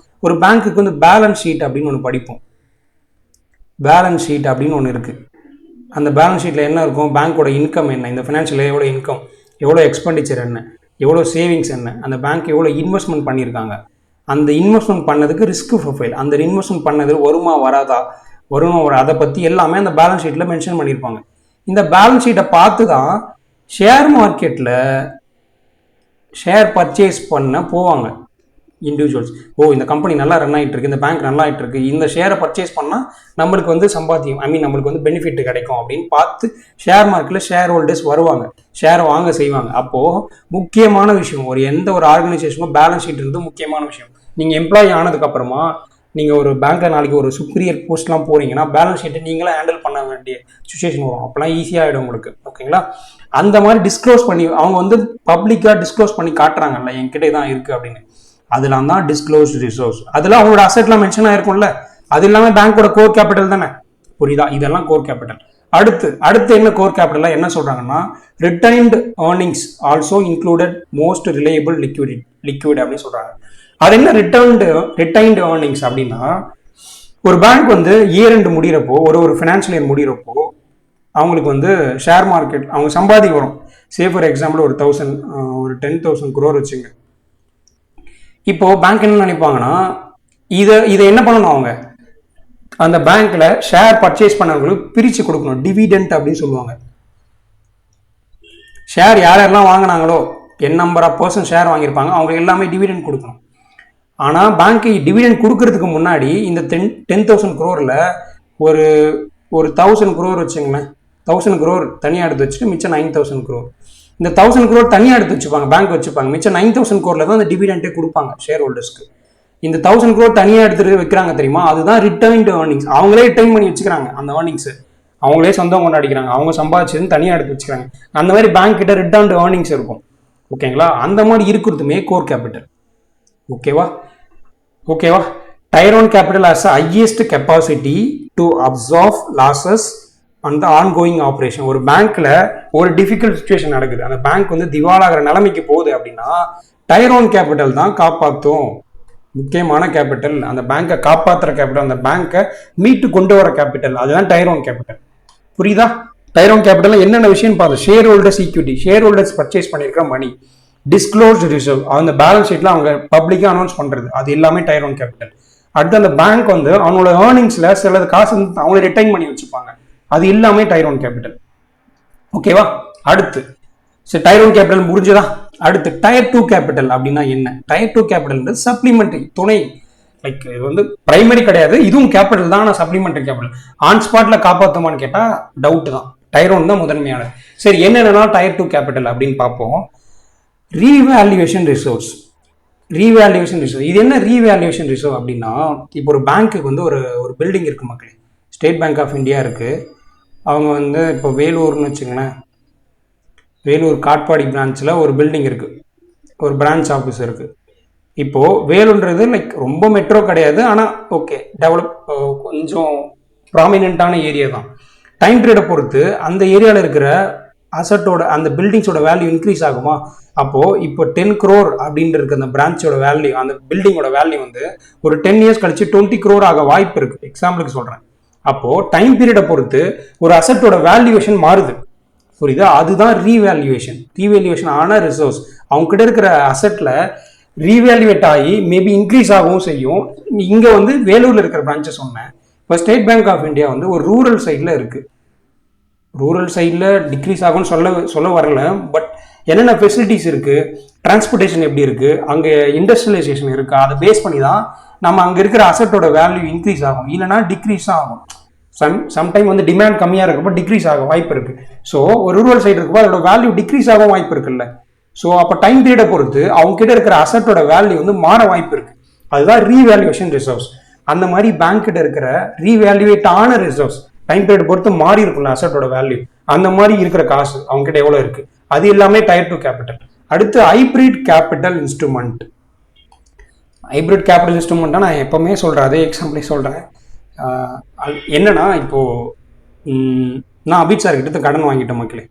Speaker 1: ஒரு பேங்க்குக்கு வந்து பேலன்ஸ் ஷீட் அப்படின்னு ஒன்று படிப்போம். பேலன்ஸ் ஷீட் அப்படின்னு ஒன்று இருக்கு. அந்த பேலன்ஸ் ஷீட்டில் என்ன இருக்கும்? பேங்க்கோட இன்கம் என்ன, இந்த ஃபினான்ஷியல் எவ்வளோ இன்கம், எவ்வளோ எக்ஸ்பெண்டிச்சர் என்ன, எவ்வளோ சேவிங்ஸ் என்ன, அந்த பேங்க் எவ்வளோ இன்வெஸ்ட்மெண்ட் பண்ணியிருக்காங்க, அந்த இன்வெஸ்ட்மெண்ட் பண்ணதுக்கு ரிஸ்க் ப்ரொஃபைல், அந்த இன்வெஸ்ட்மெண்ட் பண்ணது வருமா வராதா, அதை பற்றி எல்லாமே அந்த பேலன்ஸ் ஷீட்டில் மென்ஷன் பண்ணியிருப்பாங்க. இந்த பேலன்ஸ் ஷீட்டை பார்த்து தான் ஷேர் மார்க்கெட்டில் ஷேர் பர்ச்சேஸ் பண்ண போவாங்க இண்டிவிஜுவல்ஸ். இந்த கம்பெனி நல்லா ரன் ஆகிட்டு இருக்கு, இந்த பேங்க் நல்லா ஆகிட்டு இருக்கு, இந்த ஷேரை பர்ச்சேஸ் பண்ணால் நம்மளுக்கு வந்து சம்பாத்தியம், நம்மளுக்கு வந்து பெனிஃபிட் கிடைக்கும் அப்படின்னு பார்த்து ஷேர் மார்க்கெட்டில் ஷேர் ஹோல்டர்ஸ் வருவாங்க, ஷேரை வாங்க செய்வாங்க. அப்போது முக்கியமான விஷயம், எந்த ஒரு ஆர்கனைசேஷனும் பேலன்ஸ் ஷீட் இருந்து முக்கியமான விஷயம். நீங்கள் எம்ப்ளாயி ஆனதுக்கப்புறமா நீங்கள் ஒரு பேங்க்கில் நாளைக்கு ஒரு சுப்பீரியர் போஸ்ட்லாம் போகிறீங்கன்னா பேலன்ஸ் ஷீட்டை நீங்களாம் ஹேண்டில் பண்ண வேண்டிய சுச்சுவேஷன் வரும். அப்போலாம் ஈஸியாகிடும் உங்களுக்கு. ஓகேங்களா? அந்த மாதிரி டிஸ்க்ளோஸ் பண்ணி அவங்க வந்து பப்ளிக்காக டிஸ்க்ளோஸ் பண்ணி காட்டுறாங்கல்ல, என்கிட்ட தான் இருக்குது அப்படின்னு. அதெல்லாம் தான் டிஸ்க்ளோஸ்டு ரிசர்வ்ஸ். அதெல்லாம் அவங்களோட அசெட்லாம் மென்ஷன் ஆயிருக்கும்ல, அது இல்லாமல் பேங்க்கோட கோர் கேபிட்டல் தானே. புரியுதா? இதெல்லாம் கோர் கேபிட்டல். அடுத்து என்ன கோர் கேபிட்டல் என்ன சொல்றாங்கன்னா, retained earnings also included most reliable liquid அப்படின்னு சொல்றாங்க. அது என்ன ரிட்டைன்டு ஏர்னிங்ஸ் அப்படின்னா, ஒரு பேங்க் வந்து இயர் எண்டு முடிகிறப்போ, ஒரு ஃபினான்ஷியல் இயர் முடிகிறப்போ அவங்களுக்கு வந்து ஷேர் மார்க்கெட் அவங்க சம்பாதிக்க வரும். சே ஃபார் எக்ஸாம்பிள் ஒரு 10,000 crore வச்சுங்க. இப்போ பேங்க் என்ன நினைப்பாங்கன்னா, இதை என்ன பண்ணணும், அவங்க அந்த பேங்க்ல ஷேர் பர்ச்சேஸ் பண்ணவங்களுக்கு பிரிச்சு கொடுக்கணும், டிவிடெண்ட் அப்படின்னு சொல்லுவாங்க. ஷேர் யாரெல்லாம் வாங்கினாங்களோ, என் நம்பர் ஆஃப் பர்சன் ஷேர் வாங்கியிருப்பாங்க, அவங்க எல்லாமே டிவிடெண்ட் கொடுக்கணும். ஆனால் பேங்க்கு டிவிடெண்ட் கொடுக்கறதுக்கு முன்னாடி இந்த 10,000 crore ஒரு 1,000 crore வச்சுங்களேன், 1,000 crore தனியாக எடுத்து வச்சுட்டு மிச்சம் 9,000 crore. இந்த 1,000 crore தனியாக எடுத்து வச்சுப்பாங்க, பேங்க் வச்சுப்பாங்க. மிச்சம் 9,000 crore தான் அந்த டிவிடெண்டே கொடுப்பாங்க ஷேர் ஹோல்டர்ஸ்க்கு. இந்த 1,000 crore தனியாக எடுத்துட்டு வைக்கிறாங்க தெரியுமா, அதுதான் ரிட்டைன்டு ஏர்னிங்ஸ். அவங்களே ரிட்டைன் பண்ணி வச்சுக்கிறாங்க அந்த ஏர்னிங்ஸ், அவங்களே சொந்தம் கொண்டாடிக்கிறாங்க, அவங்க சம்பாதிச்சதுன்னு தனியாக எடுத்து வச்சுக்கிறாங்க. அந்த மாதிரி பேங்க் கிட்ட ரிட்டைன்டு ஏர்னிங்ஸ் இருக்கும். ஓகேங்களா? அந்த மாதிரி இருக்கிறதுமே கோர் கேபிட்டல். ஓகேவா? Tier 1 capital has highest capacity to absorb losses அந்த ஆன்கோயிங் ஆப்ரேஷன். ஒரு பேங்க்ல ஒரு டிஃபிகல்ட் சுச்சுவேஷன் நடக்குது, அந்த பேங்க் வந்து திவாலாகிற நிலைமைக்கு போகுது அப்படின்னா டயர் 1 கேபிட்டல் தான் காப்பாற்றும். முக்கியமான கேபிட்டல், அந்த பேங்கை காப்பாற்றுற கேபிட்டல், அந்த பேங்கை மீட்டு கொண்டு வர கேபிட்டல், அதுதான் டயர் 1 கேபிட்டல். புரியுதா? டைரோன் கேபிட்டல் என்னென்ன விஷயம் பார்த்து, share holders equity, share holders purchase பண்ணியிருக்கிற மணி, டிஸ்க்ளோஸ்ட் ரிசர்வ், அந்த பேலன்ஸ் ஷீட்ல அவங்க பப்ளிக்கா அனௌன்ஸ் பண்றது, அது எல்லாமே டைரோன் கேபிட்டல். அடுத்து அந்த பேங்க் வந்து அவங்களோட ஏர்னிங்ஸ்ல சில காசு வந்து அவங்கள ரிட்டைன் பண்ணி வச்சுப்பாங்க, அது எல்லாமே டைரோன் கேபிட்டல். ஓகேவா? அடுத்து சரி, டைரோன் கேபிட்டல் முடிஞ்சதா? அடுத்து டயர் 2 கேபிட்டல் அப்படின்னா என்ன? டயர் 2 கேபிட்டல் சப்ளிமெண்டரி, துணை, லைக் இது வந்து பிரைமரி கிடையாது, இதுவும் கேபிட்டல் தான், ஆனால் சப்ளிமெண்டரி கேபிட்டல். ஆன் ஸ்பாட்ல காப்பாற்றுமான்னு கேட்டா டவுட் தான். டைரோன் தான் முதன்மையானது. சரி, என்னென்னா டயர் 2 கேபிட்டல் அப்படின்னு பார்ப்போம். Revaluation reserves. ரீவேல்யூவேஷன் ரிசர்வ், இது என்ன ரீவேல்யூவேஷன் ரிசர்வ் அப்படின்னா, இப்போ ஒரு பேங்க்குக்கு வந்து ஒரு பில்டிங் இருக்கு மக்களே. ஸ்டேட் பேங்க் ஆஃப் இந்தியா இருக்கு. அவங்க வந்து இப்போ வேலூர்னு வச்சுங்களேன், வேலூர் காட்பாடி பிரான்ச்சில் ஒரு பில்டிங் இருக்கு, ஒரு பிரான்ச் ஆஃபீஸ் இருக்கு. இப்போ வேலூர்ன்றது லைக் ரொம்ப மெட்ரோ கிடையாது, ஆனால் ஓகே டெவலப், கொஞ்சம் ப்ராமினென்ட்டான ஏரியா தான். டைம் பீரியடை பொறுத்து அந்த ஏரியாவில் இருக்கிற அசட்டோட, அந்த பில்டிங்ஸோட வேல்யூ இன்க்ரீஸ் ஆகுமா? அப்போ இப்போ 10 crore அப்படின்னு இருக்க அந்த பிரான்ச்சோட வேல்யூ, அந்த பில்டிங்கோட வேல்யூ வந்து ஒரு 10 years கழிச்சு 20 crore ஆக வாய்ப்பு இருக்கு, எக்ஸாம்பிளுக்கு சொல்றேன். அப்போ டைம் பீரியடை பொறுத்து ஒரு அசட்டோட வேல்யூவேஷன் மாறுது, புரியுதா? அதுதான் ரீவேல்யூவேஷன். ரீவேல்யூவேஷன் ஆன ரிசர்வ்ஸ் அவங்க கிட்ட இருக்கிற அசட்ல ரீவேல்யூவேட் ஆகி மேபி இன்க்ரீஸ் ஆகவும் செய்யும். இங்க வந்து வேலூர்ல இருக்கிற பிரான்ச்சை சொன்னேன். இப்போ ஸ்டேட் பேங்க் ஆஃப் இந்தியா வந்து ஒரு ரூரல் சைட்ல இருக்கு. ரூரல் சைடில் டிக்ரீஸ் ஆகும்னு சொல்ல வரல, பட் என்னென்ன ஃபெசிலிட்டிஸ் இருக்குது, டிரான்ஸ்போர்ட்டேஷன் எப்படி இருக்குது, அங்கே இண்டஸ்ட்ரியலைசேஷன் இருக்கா, அதை பேஸ் பண்ணி தான் நம்ம அங்கே இருக்கிற அசட்டோட வேல்யூ இன்க்ரீஸ் ஆகும், இல்லைனா டிக்ரீஸ் ஆகும். சம்டைம் வந்து டிமாண்ட் கம்மியாக இருக்கப்போ டிக்ரீஸ் ஆக வாய்ப்பு இருக்குது. ஸோ ஒரு ரூரல் சைடு இருக்கப்போ அதோட வேல்யூ டிக்ரீஸ் ஆக வாய்ப்பு இருக்குல்ல. ஸோ அப்போ டைம் பீரியடை பொறுத்து அவங்க கிட்ட இருக்கிற அசட்டோட வேல்யூ வந்து மாற வாய்ப்பு இருக்குது. அதுதான் ரீவேல்யூவேஷன் ரிசர்வ்ஸ். அந்த மாதிரி பேங்க் கிட்ட இருக்கிற ரீவேல்யூவேட் ஆன ரிசர்வ்ஸ் டைம் பீரியட் பொறுத்து மாறி இருக்கும்ல அசட்டோட வேல்யூ, அந்த மாதிரி இருக்கிற காசு அவங்க கிட்ட எவ்வளவு இருக்கு, அது எல்லாமே டயர் 2 கேபிட்டல். அடுத்து hybrid capital instrument. Hybrid capital இன்ஸ்ட்ருமெண்ட்டா நான் எப்பவுமே சொல்றேன், அதே எக்ஸாம்பிளே சொல்றேன். என்னன்னா இப்போ நான் அபித் சார் கிட்ட கடன் வாங்கிட்டேன் மக்களே.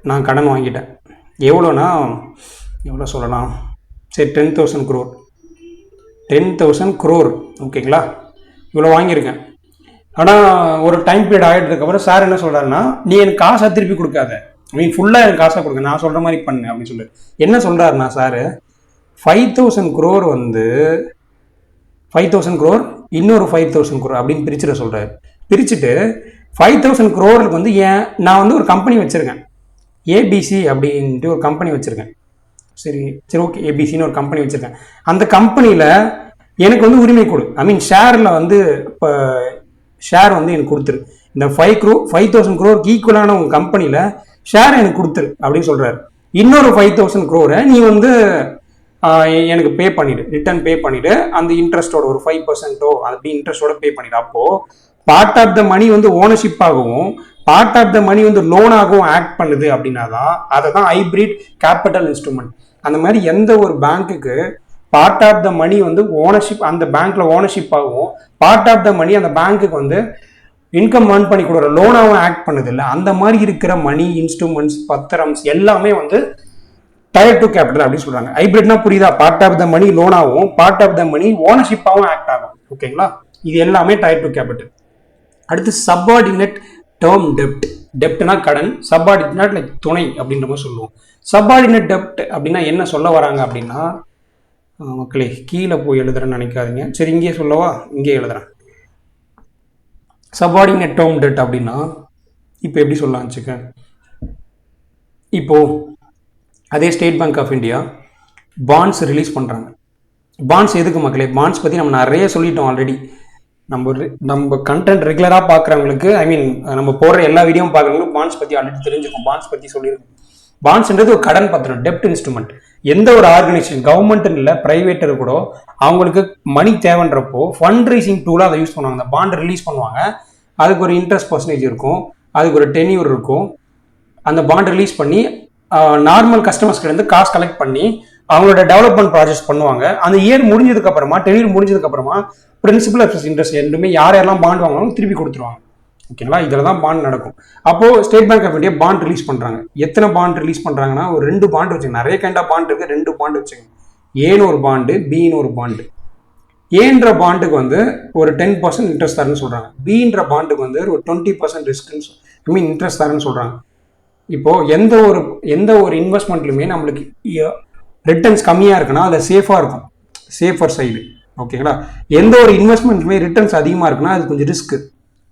Speaker 1: நான் கடன் வாங்கிட்டேன். எவ்வளோனா எவ்வளோ சொல்லலாம், சரி 10,000 crore. 10,000 crore ஓகேங்களா, இவ்வளோ வாங்கியிருக்கேன். ஆனால் ஒரு டைம் பீரியட் ஆகிட்டதுக்கப்புறம் சார் என்ன சொல்கிறாருன்னா, நீ எனக்கு காசை திருப்பி கொடுக்காத, நீ ஃபுல்லாக எனக்கு காசாக கொடுக்க, நான் சொல்கிற மாதிரி பண்ணு அப்படின்னு சொல்லி என்ன சொல்கிறாருன்னா சார், 5,000 crore வந்து 5,000 crore இன்னொரு 5,000 crore அப்படின்னு பிரிச்சுட சொல்கிறாரு. பிரிச்சுட்டு 5,000 crore வந்து நான் வந்து ஒரு கம்பெனி வச்சுருக்கேன், ஏபிசி அப்படின்ட்டு ஒரு கம்பெனி வச்சுருக்கேன். சரி ஓகே, ஏபிசின்னு ஒரு கம்பெனி வச்சுருக்கேன். அந்த கம்பெனியில் எனக்கு வந்து உரிமை கொடு, ஐ மீன் ஷேரில் வந்து இப்போ ஷேர் வந்து எனக்கு கொடுத்துரு, இந்த 5,000 crore ஈக்குவலான உங்கள் கம்பெனியில் ஷேர் எனக்கு கொடுத்துரு அப்படின்னு சொல்கிறாரு. இன்னொரு 5,000 crore நீ வந்து எனக்கு பே பண்ணிவிடு, ரிட்டர்ன் பே பண்ணிவிடு, அந்த இன்ட்ரெஸ்ட்டோட ஒரு 5% அப்படி இன்ட்ரெஸ்ட்டோட பே பண்ணிவிடு. அப்போது பார்ட் ஆஃப் த மணி வந்து ஓனர்ஷிப் ஆகவும் பார்ட் ஆஃப் த மணி வந்து லோனாகவும் ஆக்ட் பண்ணுது. அப்படின்னா தான் அதை தான் ஹைபிரிட் கேபிட்டல் இன்ஸ்ட்ருமெண்ட். அந்த மாதிரி எந்த ஒரு பேங்க்குக்கு பார்ட் ஆஃப் த மணி வந்து ஓனர்ஷிப், அந்த பேங்க்ல ஓனர்ஷிப் ஆகும், பார்ட் ஆஃப் த மணி அந்த பேங்க்குக்கு வந்து இன்கம் ஏர்ன் பண்ணி கொடுக்குற லோனாகவும் ஆக்ட் பண்ணுது இல்லை, அந்த மாதிரி இருக்கிற மணி இன்ஸ்ட்ருமெண்ட்ஸ், பத்திரம்ஸ் எல்லாமே வந்து டயர் 2 கேபிட்டல் அப்படின்னு சொல்றாங்க. ஹைபிரிட்னா புரியுதா? பார்ட் ஆஃப் த மணி லோனாகவும் பார்ட் ஆஃப் த மணி ஓனர்ஷிப்பாகவும் ஆக்ட் ஆகும். ஓகேங்களா? இது எல்லாமே டயர் 2 கேபிட்டல். அடுத்து சப்பார்டினேட் டேர்ம் டெப்ட். டெப்ட்னா கடன், சப்பார்டினேட் லைக் துணை அப்படின்ற மாதிரி சொல்லுவோம். சப்பார்டினேட் டெப்ட் அப்படின்னா என்ன சொல்ல வராங்க அப்படின்னா, மக்களே கீழே போய் எழுதுறேன்னு நினைக்காதீங்க, சரி இங்கே சொல்லவா, இங்கே எழுதுறேன். சப்பார்டினேட் டேர்ம் டெட் அப்படின்னா இப்போ எப்படி சொல்லலாம் வச்சுக்க, இப்போ அதே State Bank of India bonds release பண்ணுறாங்க. பாண்ட்ஸ் எதுக்கு மக்களே? பாண்ட்ஸ் பற்றி நம்ம நிறைய சொல்லிட்டோம் ஆல்ரெடி. நம்ம கண்டென்ட் ரெகுலராக பார்க்குறவங்களுக்கு, ஐ மீன் நம்ம போடுற எல்லா வீடியோவும் பார்க்குறவங்களுக்கு பாண்ட்ஸ் பற்றி ஆல்ரெடி தெரிஞ்சுக்கும், பாண்ட்ஸ் பற்றி சொல்லியிருக்கோம். பாண்ட்ஸ்ன்றது ஒரு கடன் பத்திரம், டெப்ட் இன்ஸ்ட்ருமெண்ட். எந்த ஒரு ஆர்கனைசேஷன், கவர்மெண்ட் இல்லை பிரைவேட் கூட, அவங்களுக்கு மணி தேவைன்றப்போ ஃபண்ட் ரைசிங் டூலாக அதை யூஸ் பண்ணுவாங்க. அந்த பாண்ட் ரிலீஸ் பண்ணுவாங்க, அதுக்கு ஒரு இன்ட்ரெஸ்ட் பர்சன்டேஜ் இருக்கும், அதுக்கு ஒரு டென்யூர் இருக்கும். அந்த பாண்ட் ரிலீஸ் பண்ணி நார்மல் கஸ்டமர்ஸ் கிட்ட காசு கலெக்ட் பண்ணி அவங்களோட டெவலப்மெண்ட் ப்ராஜெக்ட்ஸ் பண்ணுவாங்க. அந்த இயர் முடிஞ்சதுக்கு அப்புறமா, டென்யூர் முடிஞ்சதுக்கு அப்புறமா பிரின்சிபல் ப்ளஸ் இன்ட்ரெஸ்ட் ரெண்டுமே யாரெல்லாம் பாண்ட் வாங்கணும் திருப்பி கொடுத்துருவாங்க. ஓகேங்களா? இதில் தான் பாண்ட் நடக்கும். அப்போது State Bank of India bond release பண்ணுறாங்க. எத்தனை பாண்ட் ரிலீஸ் பண்ணுறாங்கன்னா, ஒரு 2 பாண்ட் வச்சுங்க. நிறைய கைண்ட் ஆஃப் பாண்ட் இருக்குது, 2 பாண்ட் வச்சுங்க. ஏன்னு ஒரு பாண்டு, பின்னு ஒரு பாண்டு. ஏன்ற பாண்டுக்கு வந்து ஒரு 10% இன்ட்ரெஸ்ட் தரேன்னு சொல்கிறாங்க. பின்ற பாண்டுக்கு வந்து ஒரு 20% ரிஸ்க் இன்ட்ரெஸ்ட் தரேன்னு சொல்கிறாங்க. இப்போது எந்த ஒரு இன்வெஸ்ட்மெண்ட்லையுமே நம்மளுக்கு ரிட்டர்ன்ஸ் கம்மியாக இருக்குன்னா அது சேஃபாக இருக்கும், சேஃபர் சைடு. ஓகேங்களா? எந்த ஒரு இன்வெஸ்ட்மெண்ட்டுமே ரிட்டர்ன்ஸ் அதிகமாக இருக்குன்னா அது கொஞ்சம் ரிஸ்க்கு.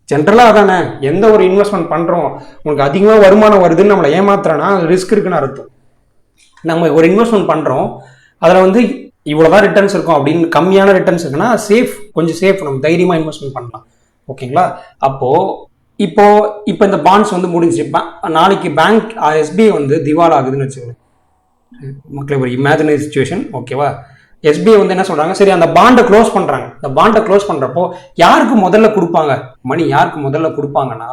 Speaker 1: ஜென்ரலாக அதானே, எந்த ஒரு இன்வெஸ்ட்மெண்ட் பண்ணுறோம் உங்களுக்கு அதிகமாக வருமானம் வருதுன்னு நம்மளை ஏமாத்துறோன்னா அது ரிஸ்க் இருக்குன்னு அர்த்தம். நம்ம ஒரு இன்வெஸ்ட்மெண்ட் பண்ணுறோம், அதில் வந்து இவ்வளோதான் ரிட்டர்ன்ஸ் இருக்கும் அப்படின்னு கம்மியான ரிட்டர்ன்ஸ் இருக்குன்னா சேஃப், கொஞ்சம் சேஃப், நம்ம தைரியமாக இன்வெஸ்ட்மெண்ட் பண்ணலாம். ஓகேங்களா? இப்போ இந்த பாண்ட்ஸ் வந்து முடிஞ்சு நாளைக்கு பேங்க் எஸ்பிஐ வந்து திவால் ஆகுதுன்னு வச்சுக்கோங்க மக்களே, ஒரு இமேஜினரி சுச்சுவேஷன். ஓகேவா? எஸ்பிஐ வந்து என்ன சொல்றாங்க, சரி அந்த பாண்டை க்ளோஸ் பண்றாங்க. இந்த பாண்டை க்ளோஸ் பண்றப்போ யாருக்கு முதல்ல கொடுப்பாங்க மணி? யாருக்கு முதல்ல கொடுப்பாங்கன்னா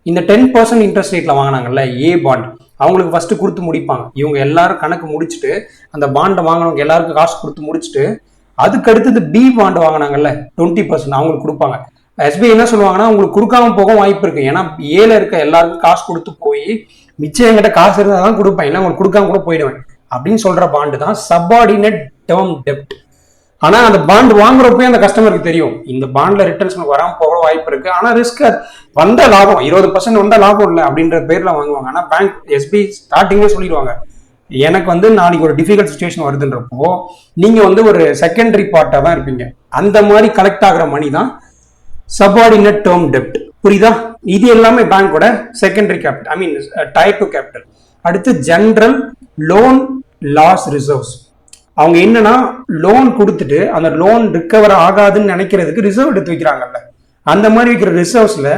Speaker 1: இந்த 10% இன்ட்ரெஸ்ட் ரேட்ல வாங்கினாங்கல்ல ஏ பாண்ட், அவங்களுக்கு ஃபர்ஸ்ட் கொடுத்து முடிப்பாங்க. இவங்க எல்லாரும் கணக்கு முடிச்சுட்டு அந்த பாண்டை வாங்கினவங்க எல்லாருக்கும் காசு கொடுத்து முடிச்சுட்டு அதுக்கு அடுத்தது பி பாண்ட் வாங்கினாங்கல்ல 20% அவங்களுக்கு கொடுப்பாங்க. எஸ்பிஐ என்ன சொல்லுவாங்கன்னா உங்களுக்கு கொடுக்காம போக வாய்ப்பு இருக்கு, ஏன்னா ஏல இருக்க எல்லாருக்கும் காசு கொடுத்து போய் மிச்சம் என்கிட்ட காசு இருந்தால் தான் கொடுப்பேன், இல்லை உங்களுக்கு கொடுக்காம கூட போயிடுவேன் அப்படின்னு சொல்ற பாண்டு தான் சப்பார்டினேட் டேர்ம் டெப்ட். ஆனா அந்த பாண்ட் வாங்குறப்பே அந்த கஸ்டமருக்கு தெரியும் இந்த பாண்ட்ல ரிட்டர்ன்ஸ் வராம போக வாய்ப்பு இருக்கு, ஆனா ரிஸ்க் வந்த லாபம் 20% வந்த லாபம் இல்லை அப்படின்ற பேர்ல வாங்குவாங்க. ஆனா பேங்க் எஸ்பிஐ ஸ்டார்டிங்கே சொல்லிடுவாங்க, எனக்கு வந்து நாளைக்கு ஒரு டிஃபிகல்ட் சுச்சுவேஷன் வருதுன்றப்போ நீங்க வந்து ஒரு செகண்டரி பார்ட்டா தான் இருப்பீங்க. அந்த மாதிரி கலெக்ட் ஆகிற மணி தான் சப்பார்டினேட் டேர்ம் டெப்ட். புரியுதா? இது எல்லாமே பேங்கோட செகண்டரி கேபிட்டல், டயர் 2 கேபிட்டல். அடுத்து ஜெனரல் லோன் லாஸ் ரிசர்வ்ஸ். அவங்க என்னன்னா லோன் கொடுத்துட்டு அந்த லோன் ரிகவர் ஆகாதுன்னு நினைக்கிறதுக்கு ரிசர்வ் எடுத்து வைக்கிறாங்கல்ல, அந்த மாதிரி வைக்கிற ரிசர்வ்ஸ்ல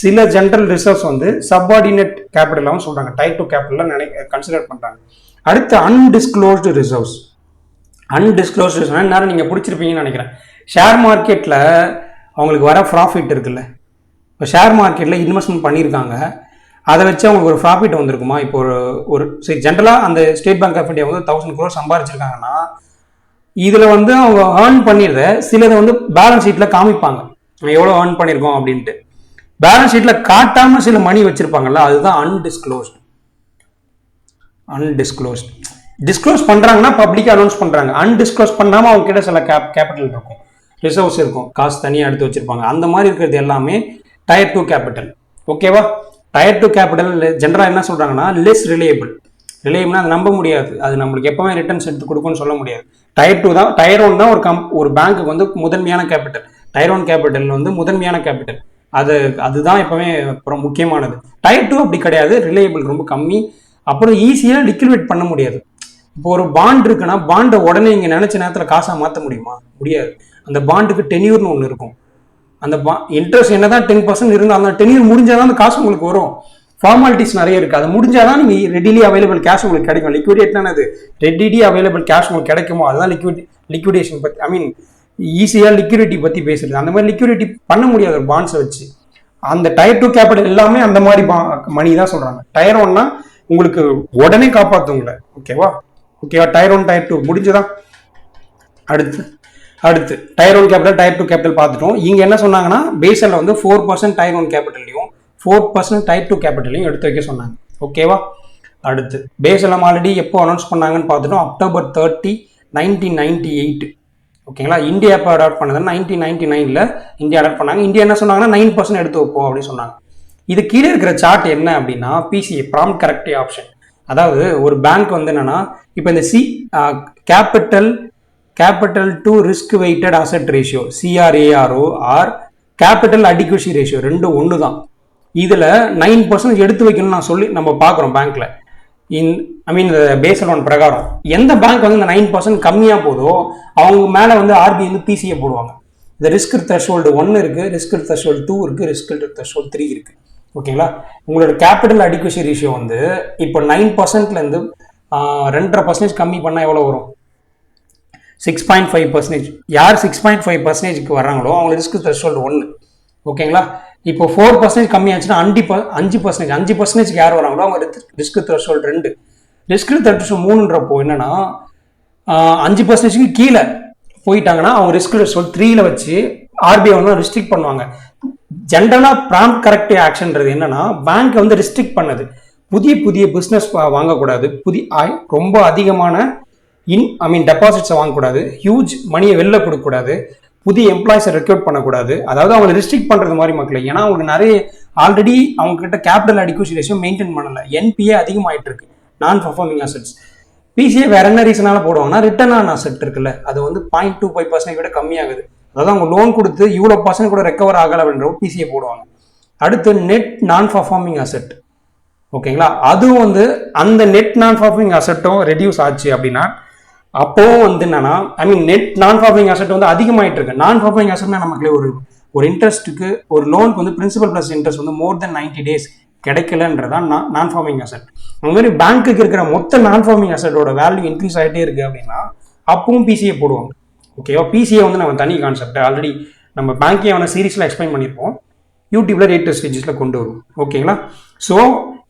Speaker 1: சில ஜெனரல் ரிசர்வ்ஸ் வந்து சப்பார்டினேட் கேபிட்டலாகவும் சொல்றாங்க, டயர் 2 கேபிட்டல் கன்சிடர் பண்றாங்க. அடுத்து அன்டிஸ்க்ளோஸ்டு ரிசர்வ்ஸ். அன்டிஸ்க்ளோஸ்டு ரிசர்வ் நேரம் நீங்க பிடிச்சிருப்பீங்கன்னு நினைக்கிறேன். ஷேர் மார்க்கெட்ல அவங்களுக்கு வர ப்ராஃபிட் இருக்குல்ல, இப்போ ஷேர் மார்க்கெட்ல இன்வெஸ்ட்மெண்ட் பண்ணியிருக்காங்க, அதை வச்சு அவங்களுக்கு ஒரு ப்ராஃபிட் வந்திருக்குமா? இப்போ ஒரு சரி ஜென்ரலாக அந்த ஸ்டேட் பேங்க் ஆஃப் இந்தியா வந்து 1000 crore சம்பாரிச்சிருக்காங்கன்னா இதில் வந்து அவங்க ஏர்ன் பண்ணிடுற சிலதை வந்து பேலன்ஸ் ஷீட்டில் காமிப்பாங்க எவ்வளோ ஏர்ன் பண்ணியிருக்கோம் அப்படின்ட்டு. பேலன்ஸ் ஷீட்டில் காட்டாமல் சில மணி வச்சிருப்பாங்கல்ல, அதுதான் அன்டிஸ்க்ளோஸ்ட். டிஸ்க்ளோஸ் பண்ணுறாங்கன்னா பப்ளிக்காக அனௌன்ஸ் பண்ணுறாங்க. அன்டிஸ்க்ளோஸ் பண்ணாமல் அவங்க கிட்ட சில கேபிட்டல் இருக்கும், ரிசர்வ்ஸ் இருக்கும், காசு தனியாக எடுத்து வச்சிருப்பாங்க. அந்த மாதிரி இருக்கிறது எல்லாமே டயர் 2 கேபிட்டல். ஓகேவா? டயர் 2 கேபிட்டல் ஜென்ரலாக என்ன சொல்றாங்கன்னா லெஸ் ரிலேயபிள்னா அது நம்ப முடியாது, அது நம்மளுக்கு எப்பவுமே ரிட்டர்ன்ஸ் எடுத்து கொடுக்கும்னு சொல்ல முடியாது. டயர் 2 தான், டயர் 1 தான் ஒரு பேங்க்கு வந்து முதன்மையான கேபிட்டல். டயர் 1 கேபிட்டல் வந்து முதன்மையான கேபிட்டல், அதுதான் எப்பவுமே அப்புறம் முக்கியமானது. டயர் 2 அப்படி கிடையாது, ரிலேயபிள் ரொம்ப கம்மி, அப்புறம் ஈஸியாக லிக்விடேட் பண்ண முடியாது. இப்போ ஒரு பாண்ட் இருக்குன்னா பாண்டை உடனே இங்கே நினைச்ச நேரத்தில் காசாக மாற்ற முடியுமா? முடியாது. அந்த பாண்டுக்கு டென்யூர்னு ஒன்று இருக்கும். அந்த இன்ட்ரெஸ்ட் என்னதான் 10% இருந்தால் அந்த டென்யூர் முடிஞ்சாதான் அந்த காசு உங்களுக்கு வரும். ஃபார்மாலிட்டிஸ் நிறைய இருக்கு, அது முடிஞ்சாதான் நீங்க ரெடிலி அவைலபிள் கேஷ் உங்களுக்கு கிடைக்கும். லிக்விடேட்னா அது ரெடிலி அவைலபிள் கேஷ் உங்களுக்கு கிடைக்குமோ அதுதான் லிக்விடேஷன் பத்தி ஈஸியா லிக்விடிட்டி பத்தி பேசுறது. அந்த மாதிரி லிக்விடிட்டி பண்ண முடியாது ஒரு பாண்ட்ஸை வச்சு. அந்த டயர் 2 கேபிட்டல் எல்லாமே அந்த மாதிரி மணி தான் சொல்றாங்க. டயர் 1னா உங்களுக்கு உடனே காப்பாத்துங்கள. ஓகேவா? டயர் 1 டயர் 2 முடிஞ்சுதான். அடுத்து டயர் 1 கேபிட்டல் டயர் 2 கேபிட்டல் பார்த்துட்டோம். இங்க என்ன சொன்னாங்கன்னா பேசல்ல வந்து 4% டயர் 1 கேபிட்டல்லையும் 4% டயர் 2 கேபிட்டலையும் எடுத்து வைக்க சொன்னாங்க. ஓகேவா? அடுத்து பேசல் நம்ம ஆல்ரெடி எப்போ அனௌன்ஸ் பண்ணாங்கன்னு பார்த்துட்டோம், அக்டோபர் 30, 1998. ஓகேங்களா? இந்தியா எப்போ அடாப்ட் பண்ணதுன்னா 1999ல இந்தியா அடாப்ட் பண்ணாங்க. இந்தியா என்ன சொன்னாங்கன்னா 9% எடுத்து வைப்போம் அப்படின்னு சொன்னாங்க. இது கீழே இருக்கிற சார்ட் என்ன அப்படின்னா பிசிஏ, ப்ராம்ப்ட் கரெக்டிவ் ஆப்ஷன். அதாவது ஒரு பேங்க் வந்து என்னன்னா இப்போ இந்த capital to risk weighted asset ratio CRARO or capital adequacy ratio ரெண்டும் ஒன்று தான். இதில் 9% எடுத்து வைக்கணும்னு நம்ம பார்க்குறோம் பேங்க்ல. பேசல் 1 பிரகாரம் எந்த பேங்க் வந்து இந்த 9% கம்மியாக போதோ அவங்க மேலே வந்து RBI வந்து பிசிஏ போடுவாங்க. இந்த ரிஸ்க் த்ரெஷ்ஹோல்டு 1 இருக்கு, ரிஸ்க் த்ரெஷ்ஹோல்டு 2 இருக்கு, ரிஸ்க் த்ரெஷ்ஹோல்டு 3 இருக்கு. ஓகேங்களா? உங்களோட கேபிட்டல் அடிக்வசி ரேஷியோ வந்து இப்போ 9%லேருந்து 2.5% கம்மி பண்ணால் எவ்வளோ வரும்? 6.5%. யார் 6.5%க்கு வர்றாங்களோ அவங்க ரிஸ்க் த்ரெஷ்ஹோல்டு 1. ஓகேங்களா? இப்போ 4% கம்மியாச்சுன்னா 5%க்கு யார் வராங்களோ அவங்க ரிஸ்க் த்ரெஷ்ஹோல்டு 2. ரிஸ்க் த்ரெஷ்ஹோல்டு 3ன்றப்போ என்னன்னா 5%க்கு கீழே போயிட்டாங்கன்னா அவங்க ரிஸ்க் த்ரெஷ்ஹோல்டு 3ல வச்சு RBI வந்து ரெஸ்ட்ரிக்ட் பண்ணுவாங்க. ஜென்ரலா ப்ராம்ப்ட் கரெக்டிவ் ஆக்ஷன்ன்றது என்னன்னா பேங்க் வந்து ரெஸ்ட்ரிக்ட் பண்ணது, புதிய பிசினஸ் வாங்கக்கூடாது, ரொம்ப அதிகமான டெபாசிட்ஸை வாங்கக்கூடாது, ஹியூஜ் மணியை வெளில கொடுக்கக்கூடாது, புதிய எம்ப்ளாயிஸை ரெக்ரூட் பண்ணக்கூடாது, அதாவது அவங்க ரெஸ்ட்ரிக்ட் பண்றது மாதிரி மக்கள். ஏன்னா அவங்க நிறைய ஆல்ரெடி அவங்க கிட்ட கேபிட்டல் அடிக்யூசி ரேஷியோ மெயின்டைன் பண்ணல, என்பிஏ அதிகமாயிட்டு இருக்கு, நான் பர்ஃபார்மிங் அசெட்ஸ். பிசிஏ வேற என்ன ரீசனால போடுவாங்கன்னா ரிட்டர்ன் ஆன் அசெட் இருக்குல்ல, அது வந்து 0.25% விட கம்மியாகுது. அதாவது அவங்க லோன் கொடுத்து இவ்வளோ பர்சன்ட் கூட ரெக்கவர் ஆகல அப்படின்ற பிசிஏ போடுவாங்க. அடுத்து நெட் நான் பர்ஃபார்மிங் அசெட், ஓகேங்களா, அதுவும் வந்து அந்த நெட் நான் பர்ஃபார்மிங் அசெட்டும் ரெடியூஸ் ஆச்சு அப்படின்னா அப்போவும் வந்து என்னன்னா, ஐ மீன் நெட் நான் பர்ஃபார்மிங் அசெட் வந்து அதிகமாயிட்டு இருக்கு. நான் பர்ஃபார்மிங் அசெட்னா நமக்கு ஒரு இன்ட்ரெஸ்ட்டுக்கு ஒரு லோனுக்கு வந்து பிரின்சிபல் பிளஸ் இன்ட்ரெஸ்ட் வந்து மோர் தென் 90 days கிடைக்கலன்றதான் நான் ஃபார்மிங் அசெட். அந்த மாதிரி பேங்க்குக்கு இருக்கிற மொத்த நான் ஃபார்மிங் அசெட்டோட வேல்யூ இன்க்ரீஸ் ஆகிட்டே இருக்கு அப்படின்னா அப்பவும் பிசிஏ போடுவாங்க. ஓகேவா, பிசிஏ வந்து நம்ம தனி கான்செப்ட் ஆல்ரெடி நம்ம பேங்கே அவனை சீரீஸ்ல எக்ஸ்பிளைன் பண்ணியிருப்போம், யூடியூப்ல ரேட் ஸ்டேஜஸ்ல கொண்டு வரும். ஓகேங்களா, ஸோ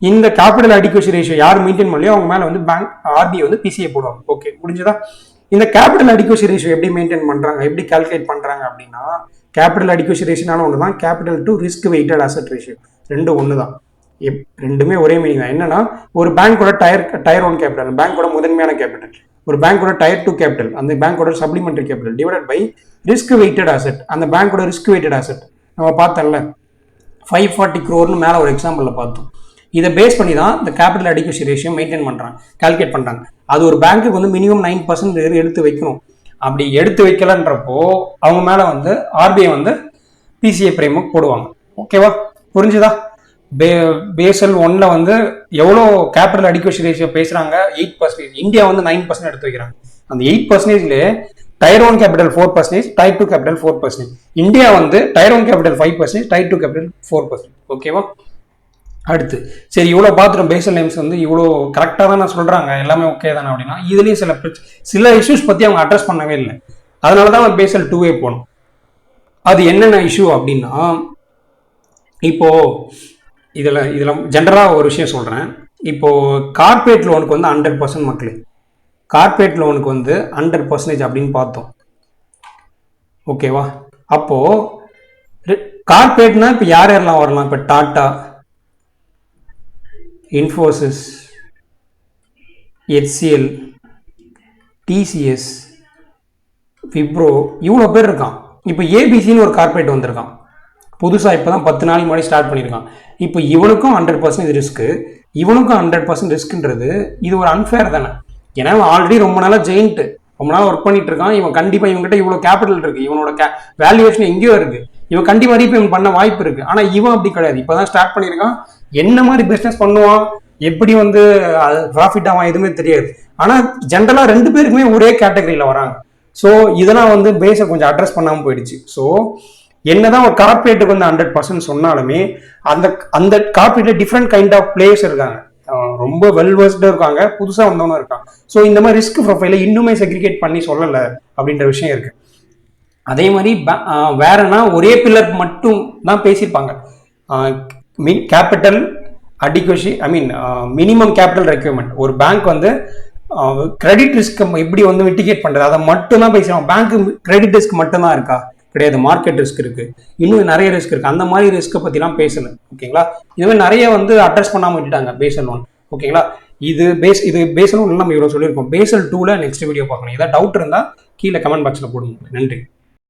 Speaker 1: இந்த கேபிட்டல் அடிக்வசி ரேஷியோ யார் மெயின்டைன் பண்ணலையோ அவங்க மேல வந்து பேங்க் ஆர்பிஐ வந்து பிசிஏ போடுவாங்க. ஓகே, முடிஞ்சதா? இந்த கேபிட்டல் அடிக்வசி ரேஷியோ எப்படி மெயின்டைன் பண்றாங்க, எப்படி கால்குலேட் பண்றாங்க அப்படின்னா, கேபிட்டல் அடிக்வசி ரேஷியோனால ஒன்று தான் capital to risk weighted asset ratio, ரெண்டும் ஒன்று தான், ரெண்டுமே ஒரே மீனிங் தான். என்னன்னா ஒரு பேங்கோட டயர் 1 கேபிட்டல், பேங்கோட முதன்மையான கேபிட்டல், ஒரு பேங்கோட டயர் 2 கேபிட்டல், அந்த பேங்கோட supplementary capital divided by risk weighted asset, அந்த பேங்கோட ரிஸ்க் வெயிட்டட் அசெட். நம்ம பார்த்தோம்ல 540 crore மேலே ஒரு எக்ஸாம்பிள்ல பார்த்தோம். இதை பேஸ் பண்ணி தான் இந்த கேபிட்டல் அடிக்வசி ரேஷியோ மெயின்டைன் பண்றாங்க, கால்குலேட் பண்றாங்க. அது ஒரு பேங்க்குக்கு வந்து மினிமம் 9% எடுத்து வைக்கணும். அப்படி எடுத்து வைக்கலன்றப்போ அவங்க மேல வந்து ஆர்பிஐ வந்து பிசிஏ பிரேம் போடுவாங்க. ஓகேவா, புரிஞ்சுதா? பேசல் 1ல வந்து எவ்வளோ கேபிட்டல் அடிக்வசி ரேஷியோ பேசுறாங்க, 8%. இந்தியா வந்து 9% எடுத்து வைக்கிறாங்க. அந்த 8%ல tier 1 capital 4%, tier 2 capital 4%. India வந்து டயர் 1 கேபிட்டல் 5%, டயர் 2 கேபிட்டல் 4%. ஓகேவா, அடுத்து சரி இவ்வளோ பார்த்துட்டோம். பேசல் நேம்ஸ் வந்து இவ்வளோ கரெக்டாக தான் நான் சொல்கிறாங்க, எல்லாமே ஓகே தானே அப்படின்னா இதுலேயும் சில இஷ்யூஸ் பற்றி அவங்க அட்ரஸ் பண்ணவே இல்லை. அதனால தான் பேசல் 2 போகணும். அது என்னென்ன இஷ்யூ அப்படின்னா, இப்போ இதில் ஜென்ரலாக ஒரு விஷயம் சொல்கிறேன். இப்போ கார்பரேட் லோனுக்கு வந்து 100% மக்களே, கார்பரேட் லோனுக்கு வந்து 100% அப்படின்னு பார்த்தோம். ஓகேவா, அப்போ கார்பரேட்னா இப்போ யார் யாரெல்லாம் வரலாம்? இப்போ டாடா, இன்ஃபோசிஸ், HCL, டிசிஎஸ், விப்ரோ, இவ்வளோ பேர் இருக்கான். இப்போ ஏபிசின்னு ஒரு கார்பரேட் வந்திருக்கான் புதுசாக, இப்போ தான் 10 நாள் முன்னாடி ஸ்டார்ட் பண்ணியிருக்கான். இப்போ இவனுக்கும் 100% ரிஸ்க்கு, இவனுக்கும் 100% ரிஸ்க்குன்றது இது ஒரு அன்ஃபேர் தானே. ஏன்னா ஆல்ரெடி ரொம்ப நாளாக ஜெயின்ட்டு ரொம்ப நாள் ஒர்க் பண்ணிட்டு இருக்கான். இவன் கண்டிப்பாக இவங்ககிட்ட இவ்வளோ கேபிட்டல் இருக்கு, இவனோட வேல்யூவேஷன் எங்கேயோ இருக்கு, இவன் கண்டிப்பாக ரீபேமெண்ட் பண்ண வாய்ப்பு இருக்கு. ஆனால் இவன் அப்படி கிடையாது, இப்போதான் ஸ்டார்ட் பண்ணியிருக்கான். என்ன மாதிரி பிஸ்னஸ் பண்ணுவான், எப்படி வந்து ப்ராஃபிட் ஆவான் எதுவுமே தெரியாது. ஆனால் ஜென்ரலாக 2 பேருக்குமே ஒரே கேட்டகரியில் வராங்க. ஸோ இதெல்லாம் வந்து பேஸை கொஞ்சம் அட்ரஸ் பண்ணாமல் போயிடுச்சு. ஸோ என்னதான் ஒரு கார்பரேட்டுக்கு வந்து 100% சொன்னாலுமே அந்த அந்த கார்பரேட்ல டிஃப்ரெண்ட் கைண்ட் ஆஃப் பிளேயர்ஸ் இருக்காங்க, ரொம்ப வெல்வர்ஸ்டாக இருக்காங்க, புதுசாக வந்தவங்க இருக்காங்க. ஸோ இந்த மாதிரி ரிஸ்க் ப்ரொஃபைலை இன்னுமே செக்ரிகேட் பண்ணி சொல்லலை அப்படின்ற விஷயம் இருக்கு. அதே மாதிரி வேறனா ஒரே பில்லர் மட்டும் தான் பேசியிருப்பாங்க, கேபிட்டல் அடிக்வசி, ஐ மீன் மினிமம் கேபிட்டல் ரெக்யர்மெண்ட். ஒரு பேங்க் வந்து கிரெடிட் ரிஸ்க் எப்படி வந்து மிட்டிகேட் பண்றது அதை மட்டும் தான் பேசுவாங்க. பேங்க் கிரெடிட் ரிஸ்க் மட்டும் தான் இருக்கா? கிடையாது, மார்க்கெட் ரிஸ்க் இருக்கு, இன்னும் நிறைய ரிஸ்க் இருக்கு. அந்த மாதிரி ரிஸ்க்கை பத்திலாம் பேசல. ஓகேங்களா, இது மாதிரி நிறைய வந்து அட்ரஸ் பண்ணாம விட்டுட்டாங்க பேசல் 1. ஓகேங்களா, இது பேசல் 1 நம்ம இவ்வளவு சொல்லியிருக்கோம். பேசல் 2ல நெக்ஸ்ட் வீடியோ பார்க்கணும். ஏதாவது டவுட் இருந்தா கீழே கமெண்ட் பாக்ஸ்ல போடுங்க. நன்றி.